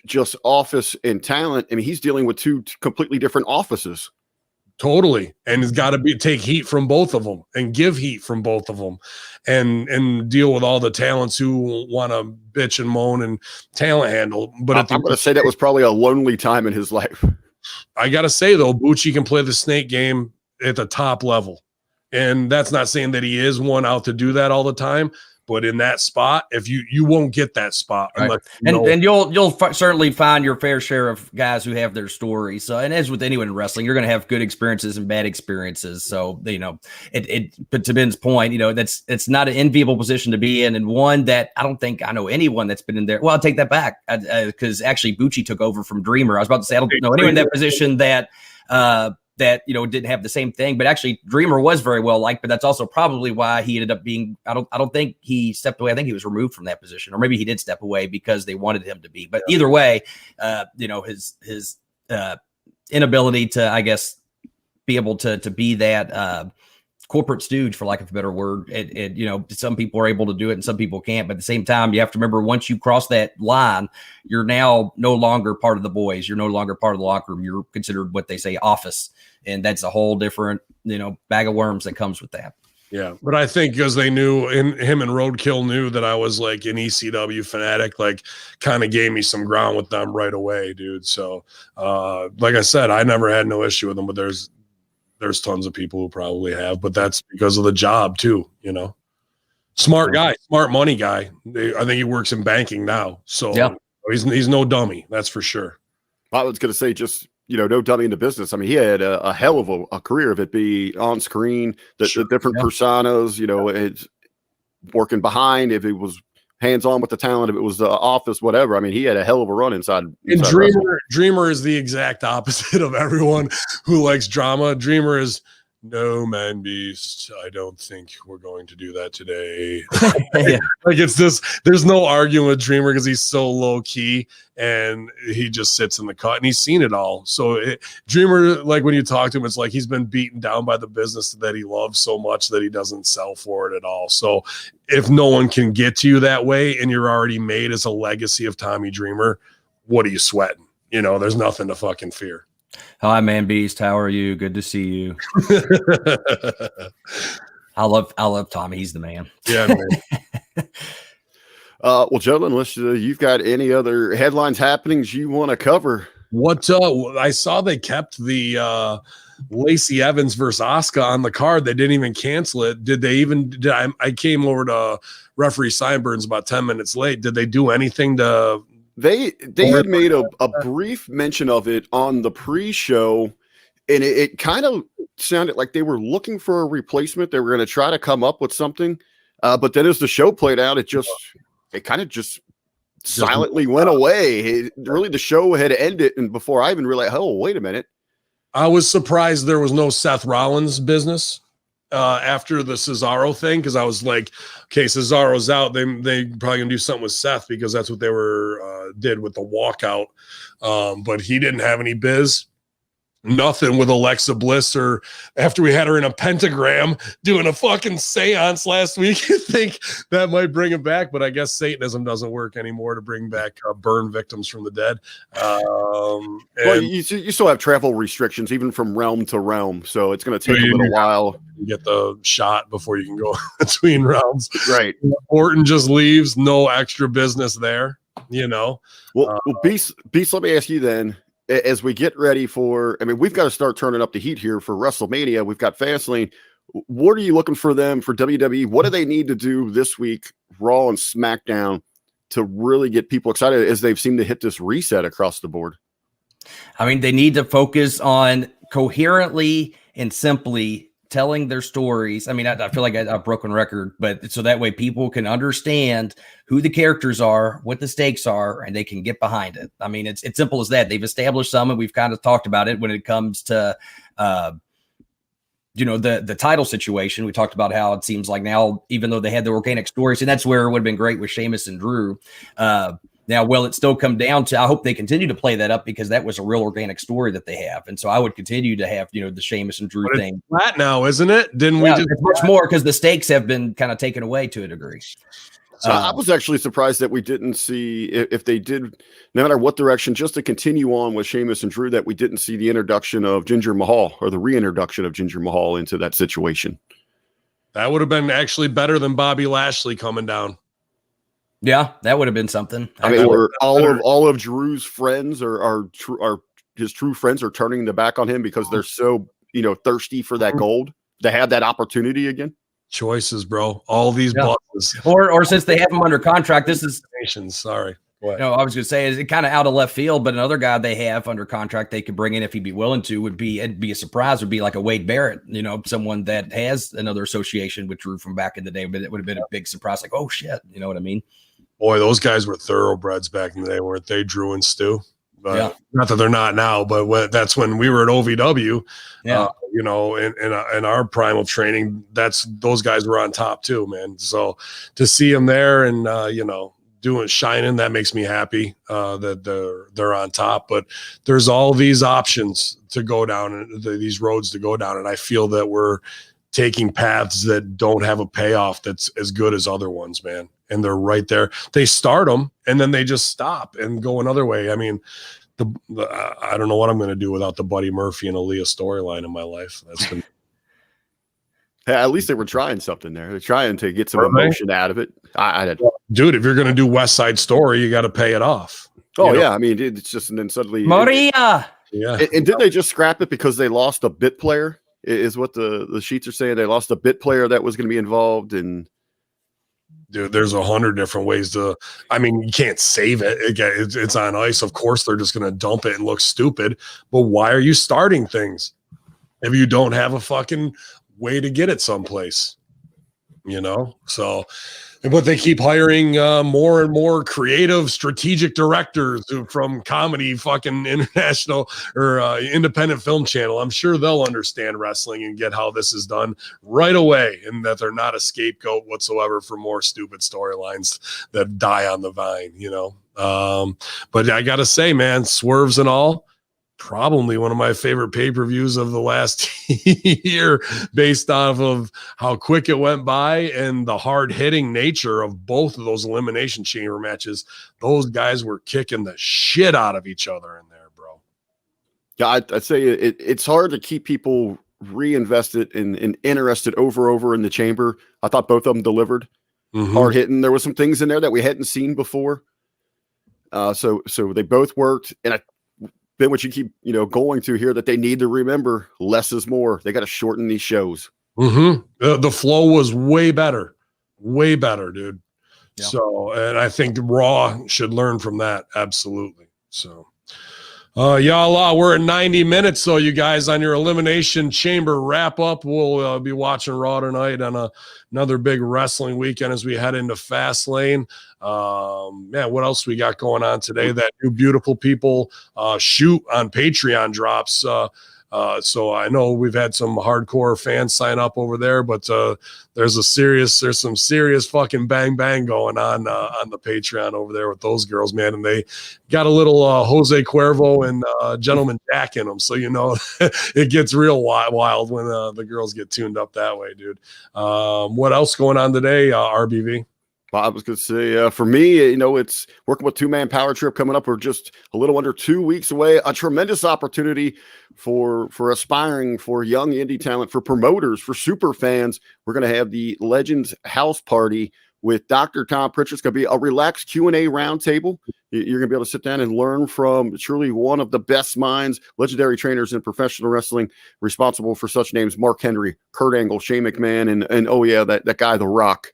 just office and talent. I mean, he's dealing with two completely different offices. Totally. And it's got to take heat from both of them and give heat from both of them and deal with all the talents who want to bitch and moan and talent handle. But I'm going to say that was probably a lonely time in his life. I got to say, though, Bucci can play the snake game at the top level. And that's not saying that he is one out to do that all the time. But in that spot, if you won't get that spot, right. And you'll certainly find your fair share of guys who have their story. So, and as with anyone in wrestling, you're going to have good experiences and bad experiences. So, but to Ben's point, it's not an enviable position to be in, and one that I don't think I know anyone that's been in there. Well, I'll take that back because actually Bucci took over from Dreamer. I was about to say I don't know anyone in that position that didn't have the same thing, but actually Dreamer was very well liked, but that's also probably why he ended up being, I don't think he stepped away. I think he was removed from that position, or maybe he did step away because they wanted him to be, but either way, his inability to, I guess, be able to be that, corporate stooge, for lack of a better word. Some people are able to do it and some people can't, but at the same time, you have to remember, once you cross that line, you're now no longer part of the boys. You're no longer part of the locker room. You're considered what they say office. And that's a whole different, bag of worms that comes with that. Yeah. But I think because they knew, and him and Roadkill knew that I was like an ECW fanatic, like kind of gave me some ground with them right away, dude. So like I said, I never had no issue with them, but there's tons of people who probably have, but that's because of the job too, Smart guy, smart money guy. I think he works in banking now. So, yeah. He's no dummy, that's for sure. I was going to say, just, no dummy in the business. I mean, he had a hell of a career, if it be on screen, the different personas, it's working behind, if it was hands-on with the talent, if it was the office, whatever. I mean, he had a hell of a run inside and Dreamer is the exact opposite of everyone who likes drama. Dreamer is, no, man beast, I don't think we're going to do that today. Like, it's this, there's no arguing with Dreamer because he's so low key and he just sits in the cut and he's seen it all. So Dreamer, like when you talk to him, it's like he's been beaten down by the business that he loves so much that he doesn't sell for it at all. So if no one can get to you that way and you're already made as a legacy of Tommy Dreamer, what are you sweating? There's nothing to fucking fear. Hi, Man Beast. How are you? Good to see you. I love Tommy. He's the man. Yeah, man. Well, gentlemen, unless you've got any other headlines, happenings you want to cover. What I saw, they kept the Lacey Evans versus Asuka on the card. They didn't even cancel it. I came over to referee Sideburns about 10 minutes late. Did they do anything to? They had made a brief mention of it on the pre-show, and it kind of sounded like they were looking for a replacement. They were going to try to come up with something, but then as the show played out, it kind of just silently went away. Really, the show had ended, and before I even realized, oh, wait a minute. I was surprised there was no Seth Rollins business after the Cesaro thing, because I was like, okay, Cesaro's out. They probably gonna do something with Seth because that's what they were did with the walkout. But he didn't have any biz. Nothing with Alexa Bliss, or after we had her in a pentagram doing a fucking seance last week. You think that might bring him back, but I guess Satanism doesn't work anymore to bring back burn victims from the dead. Well, you still have travel restrictions even from realm to realm, so it's going to take a little while. You get the shot before you can go between rounds. Right. Orton just leaves, no extra business there. Well, Beast, let me ask you then. As we get ready for, we've got to start turning up the heat here for WrestleMania. We've got Fastlane. What are you looking for them for WWE? What do they need to do this week, Raw and SmackDown, to really get people excited as they've seemed to hit this reset across the board? They need to focus on coherently and simply telling their stories. I feel like a broken record, but so that way people can understand who the characters are, what the stakes are, and they can get behind it. It's simple as that. They've established some, and we've kind of talked about it when it comes to, the title situation. We talked about how it seems like now, even though they had the organic stories, and that's where it would have been great with Sheamus and Drew. Now, will it still come down to, I hope they continue to play that up because that was a real organic story that they have. And so I would continue to have, the Sheamus and Drew thing. Flat now, isn't it? Didn't we just much more because the stakes have been kind of taken away to a degree. So I was actually surprised that we didn't see, if they did, no matter what direction, just to continue on with Sheamus and Drew, that we didn't see the introduction of Jinder Mahal or the reintroduction of Jinder Mahal into that situation. That would have been actually better than Bobby Lashley coming down. Yeah, that would have been something. Where all of Drew's friends are his true friends are turning their back on him because they're so thirsty for that gold to have that opportunity again. Choices, bro. All these bosses, or since they have him under contract, this is sorry. What? I was going to say is it kind of out of left field, but another guy they have under contract they could bring in if he'd be willing to it'd be a surprise. Would be like a Wade Barrett, someone that has another association with Drew from back in the day, but it would have been a big surprise. Like, oh shit, you know what I mean? Boy, those guys were thoroughbreds back in the day, weren't they? Drew and Stu. Not that they're not now, but that's when we were at OVW. In our prime of training, those guys were on top too, man. So to see them there and doing shining, that makes me happy that they're on top. But there's all these options to go down and these roads to go down, and I feel that we're taking paths that don't have a payoff that's as good as other ones, man. And they're right there. They start them and then they just stop and go another way. I don't know what I'm going to do without the Buddy Murphy and Aaliyah storyline in my life. Hey, at least they were trying something there. They're trying to get some emotion out of it. Dude, if you're going to do West Side Story, you got to pay it off. Oh, yeah. It's just, and then suddenly. Maria. And did they just scrap it because they lost a bit player? Is what the sheets are saying. They lost a bit player that was going to be involved. And Dude, there's 100 different ways to. I mean, you can't save it. It's on ice. Of course, they're just going to dump it and look stupid. But why are you starting things if you don't have a fucking way to get it someplace? You know, so. But they keep hiring more and more creative, strategic directors from comedy, fucking international or independent film channel. I'm sure they'll understand wrestling and get how this is done right away, and that they're not a scapegoat whatsoever for more stupid storylines that die on the vine, you know. But I got to say, man, swerves and all, probably one of my favorite pay-per-views of the last year, based off of how quick it went by and the hard-hitting nature of both of those elimination chamber matches. Those guys were kicking the shit out of each other in there, bro. Yeah, I'd say it's hard to keep people reinvested and interested over in the chamber. I thought both of them delivered. Hard hitting. There was some things in there that we hadn't seen before. So they both worked, and then what you keep, going to here that they need to remember, less is more. They got to shorten these shows. The flow was way better, dude. Yeah. So, and I think Raw should learn from that. Absolutely. So, y'all, we're at 90 minutes. So you guys on your Elimination Chamber wrap up, we'll be watching Raw tonight on another big wrestling weekend as we head into Fastlane. Man, what else we got going on today? That new Beautiful People shoot on Patreon drops. So I know we've had some hardcore fans sign up over there, but there's some serious fucking bang going on the Patreon over there with those girls, man. And they got a little Jose Cuervo and Gentleman Jack in them. So, it gets real wild when the girls get tuned up that way, dude. What else going on today, RBV? Well, I was going to say, for me, it's working with Two-Man Power Trip coming up. We're just a little under 2 weeks away. A tremendous opportunity for aspiring, for young indie talent, for promoters, for super fans. We're going to have the Legends House Party with Dr. Tom Pritchard. It's going to be a relaxed Q&A roundtable. You're going to be able to sit down and learn from truly one of the best minds, legendary trainers in professional wrestling, responsible for such names Mark Henry, Kurt Angle, Shane McMahon, and oh yeah, that guy, The Rock.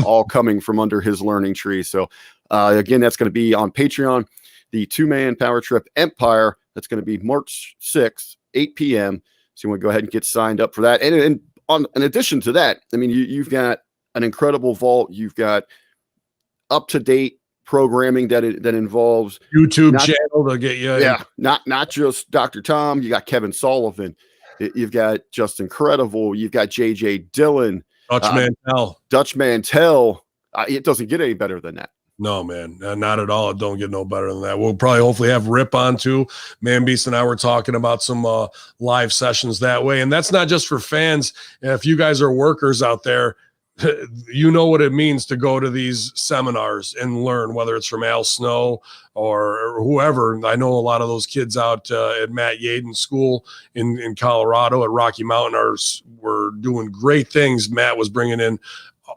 All coming from under his learning tree. So again, that's going to be on Patreon, the Two-Man Power Trip Empire. That's going to be March 6th, 8 p.m. So you want to go ahead and get signed up for that. And in addition to that, I mean, you've got an incredible vault. You've got up-to-date programming that involves YouTube channel to get you. Yeah, not just Dr. Tom. You got Kevin Sullivan. You've got Justin Credible. You've got JJ Dillon. Dutch Mantel. It doesn't get any better than that. No, man, not at all. It don't get no better than that. We'll probably hopefully have Rip on too. Man Beast and I were talking about some live sessions that way. And that's not just for fans. If you guys are workers out there, you know what it means to go to these seminars and learn, whether it's from Al Snow or whoever. I know a lot of those kids out at Matt Yaden's school in Colorado at Rocky Mountain were doing great things. Matt was bringing in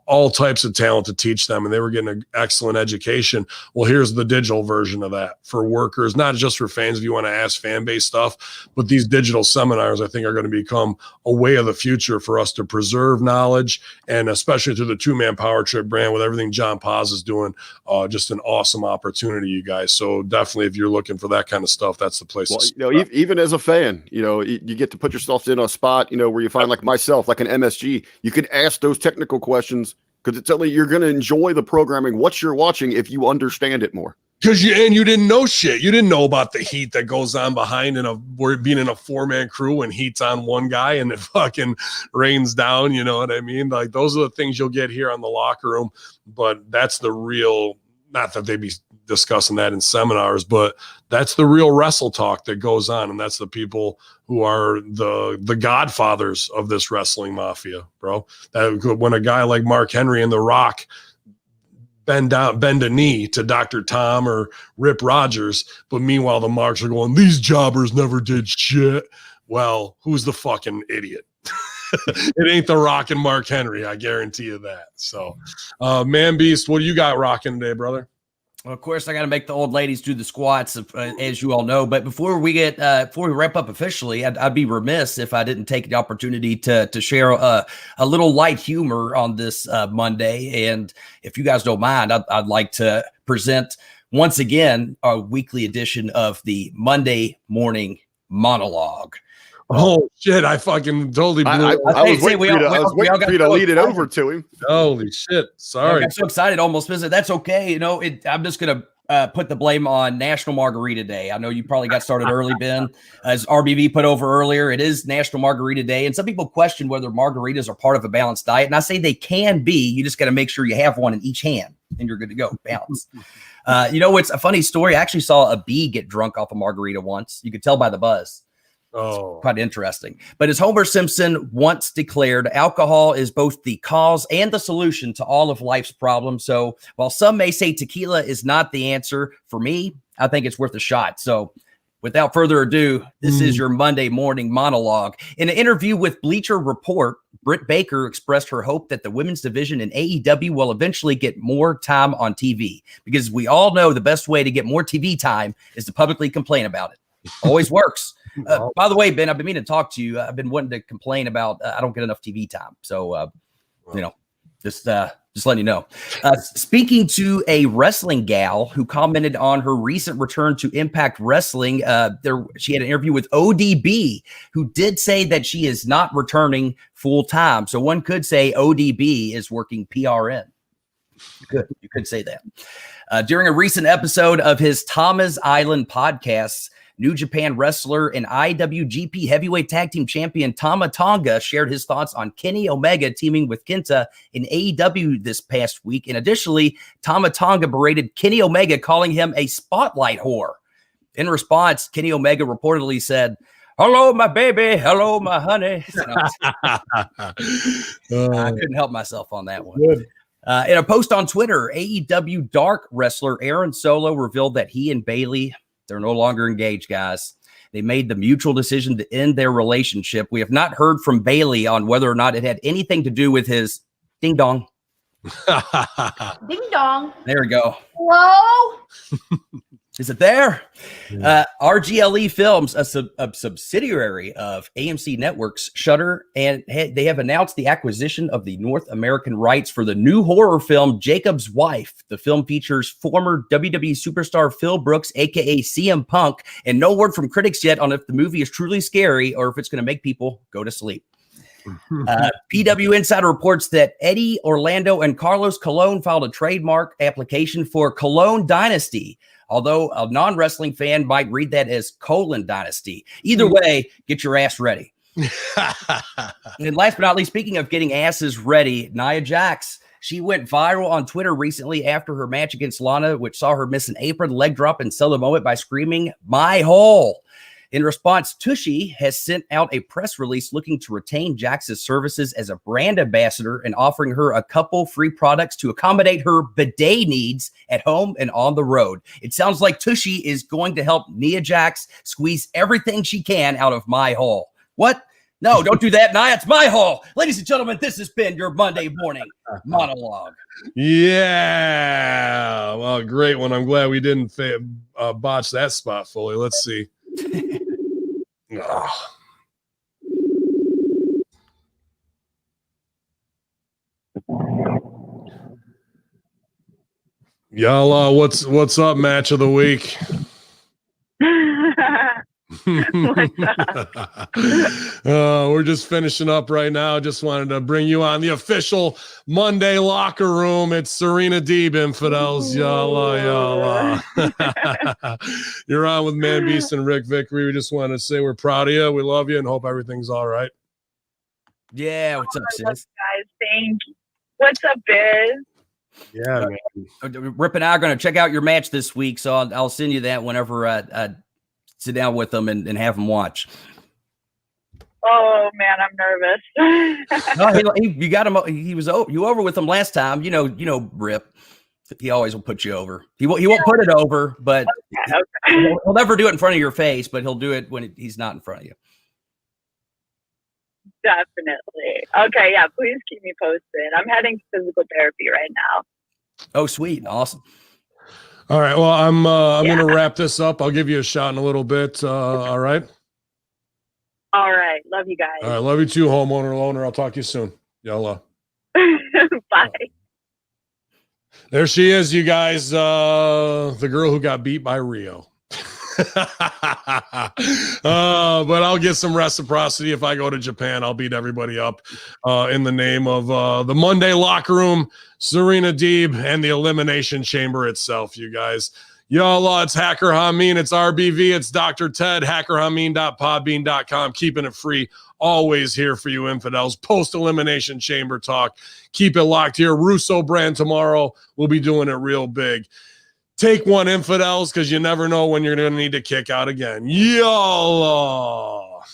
all types of talent to teach them, and they were getting an excellent education. Well, here's the digital version of that for workers, not just for fans if you want to ask fan base stuff, but these digital seminars I think are going to become a way of the future for us to preserve knowledge, and especially through the Two-Man Power Trip brand with everything John Paz is doing, just an awesome opportunity, you guys. So definitely if you're looking for that kind of stuff, that's the place to start. Even as a fan, you get to put yourself in a spot, where you find like myself, like an MSG, you can ask those technical questions because it's only you're going to enjoy the programming, what you're watching, if you understand it more. Because you didn't know shit. You didn't know about the heat that goes on behind being in a 4-man crew when heat's on one guy and it fucking rains down. You know what I mean? Like those are the things you'll get here on the locker room. But that's the real, not that they be discussing that in seminars, but that's the real wrestle talk that goes on. And that's the people who are the godfathers of this wrestling mafia, bro. That when a guy like Mark Henry and The Rock bend a knee to Dr. Tom or Rip Rogers, but meanwhile the Marks are going, these jobbers never did shit. Well, who's the fucking idiot? It ain't The Rock and Mark Henry, I guarantee you that. So Man Beast, what do you got rocking today, brother? Well, of course, I got to make the old ladies do the squats, as you all know. But before we wrap up officially, I'd be remiss if I didn't take the opportunity to share a little light humor on this Monday. And if you guys don't mind, I'd like to present once again our weekly edition of the Monday Morning Monologue. Oh shit! I fucking totally blew. I was waiting for you to lead it over to him. Holy shit! Sorry, I'm so excited, almost missed it. That's okay. I'm just gonna put the blame on National Margarita Day. I know you probably got started early, Ben, as RBV put over earlier. It is National Margarita Day, and some people question whether margaritas are part of a balanced diet, and I say they can be. You just got to make sure you have one in each hand, and you're good to go. Balance. It's a funny story. I actually saw a bee get drunk off a margarita once. You could tell by the buzz. Oh, quite interesting. But as Homer Simpson once declared, alcohol is both the cause and the solution to all of life's problems. So while some may say tequila is not the answer, for me, I think it's worth a shot. So without further ado, this is your Monday Morning Monologue. In an interview with Bleacher Report, Britt Baker expressed her hope that the women's division in AEW will eventually get more time on TV, because we all know the best way to get more TV time is to publicly complain about it. Always works. By the way, Ben, I've been meaning to talk to you. I've been wanting to complain about I don't get enough TV time. So, just letting you know. Speaking to a wrestling gal who commented on her recent return to Impact Wrestling, she had an interview with ODB, who did say that she is not returning full time. So one could say ODB is working PRN. You could say that. During a recent episode of his Tama's Island podcast, New Japan wrestler and IWGP Heavyweight Tag Team Champion Tama Tonga shared his thoughts on Kenny Omega teaming with Kenta in AEW this past week. And additionally, Tama Tonga berated Kenny Omega, calling him a spotlight whore. In response, Kenny Omega reportedly said, "Hello, my baby. Hello, my honey." I couldn't help myself on that one. Good. In a post on Twitter, AEW Dark wrestler Aaron Solo revealed that he and Bayley, they're no longer engaged, guys. They made the mutual decision to end their relationship. We have not heard from Bayley on whether or not it had anything to do with his ding dong. Ding dong. There we go. Hello? Is it there? RGLE Films, a subsidiary of AMC Networks, Shudder, and they have announced the acquisition of the North American rights for the new horror film Jacob's Wife. The film features former WWE superstar Phil Brooks, aka CM Punk, and no word from critics yet on if the movie is truly scary or if it's going to make people go to sleep. PW Insider reports that Eddie Orlando and Carlos Colon filed a trademark application for Colon Dynasty, although a non-wrestling fan might read that as Colon Dynasty. Either way, get your ass ready. And last but not least, speaking of getting asses ready, Nia Jax, she went viral on Twitter recently after her match against Lana, which saw her miss an apron, leg drop, and sell the moment by screaming, "My hole." In response, Tushy has sent out a press release looking to retain Jax's services as a brand ambassador and offering her a couple free products to accommodate her bidet needs at home and on the road. It sounds like Tushy is going to help Nia Jax squeeze everything she can out of my hole. What? No, don't do that, Nia. It's my hole. Ladies and gentlemen, this has been your Monday Morning Monologue. Yeah. Well, great one. I'm glad we didn't botch that spot fully. Let's see. Y'all, what's up? Match of the week. We're just finishing up right now. Just wanted to bring you on the official Monday locker room. It's Serena Deeb, infidels. Y'all. You're on with Man Beast and Rick Vickery. We just want to say we're proud of you. We love you and hope everything's all right. Yeah, what's up, sis? Guys, thank you. What's up, Biz? Yeah, man. Rip and I are going to check out your match this week, so I'll send you that whenever I sit down with them and have them watch. Oh man, I'm nervous. No, you got him. He was you over with him last time. You know, Rip. He always will put you over. He won't put it over, but Okay. he'll never do it in front of your face. But he'll do it when he's not in front of you. Definitely. Okay, yeah. Please keep me posted. I'm heading to physical therapy right now. Oh, sweet, awesome. All right. Well, I'm gonna wrap this up. I'll give you a shot in a little bit. All right. All right. Love you guys. All right. Love you too, homeowner loner. I'll talk to you soon. Yalla. Bye. There she is, you guys. The girl who got beat by Rio. But I'll get some reciprocity if I go to Japan. I'll beat everybody up in the name of the Monday Locker Room, Serena Deeb, and the Elimination Chamber itself, you guys. Y'all, it's Hacker Hamin, it's RBV, it's Dr. Ted, hackerhamin.podbean.com, keeping it free, always here for you infidels. Post-Elimination Chamber talk. Keep it locked here. Russo brand tomorrow. We'll be doing it real big. Take one, infidels, because you never know when you're going to need to kick out again. Y'all.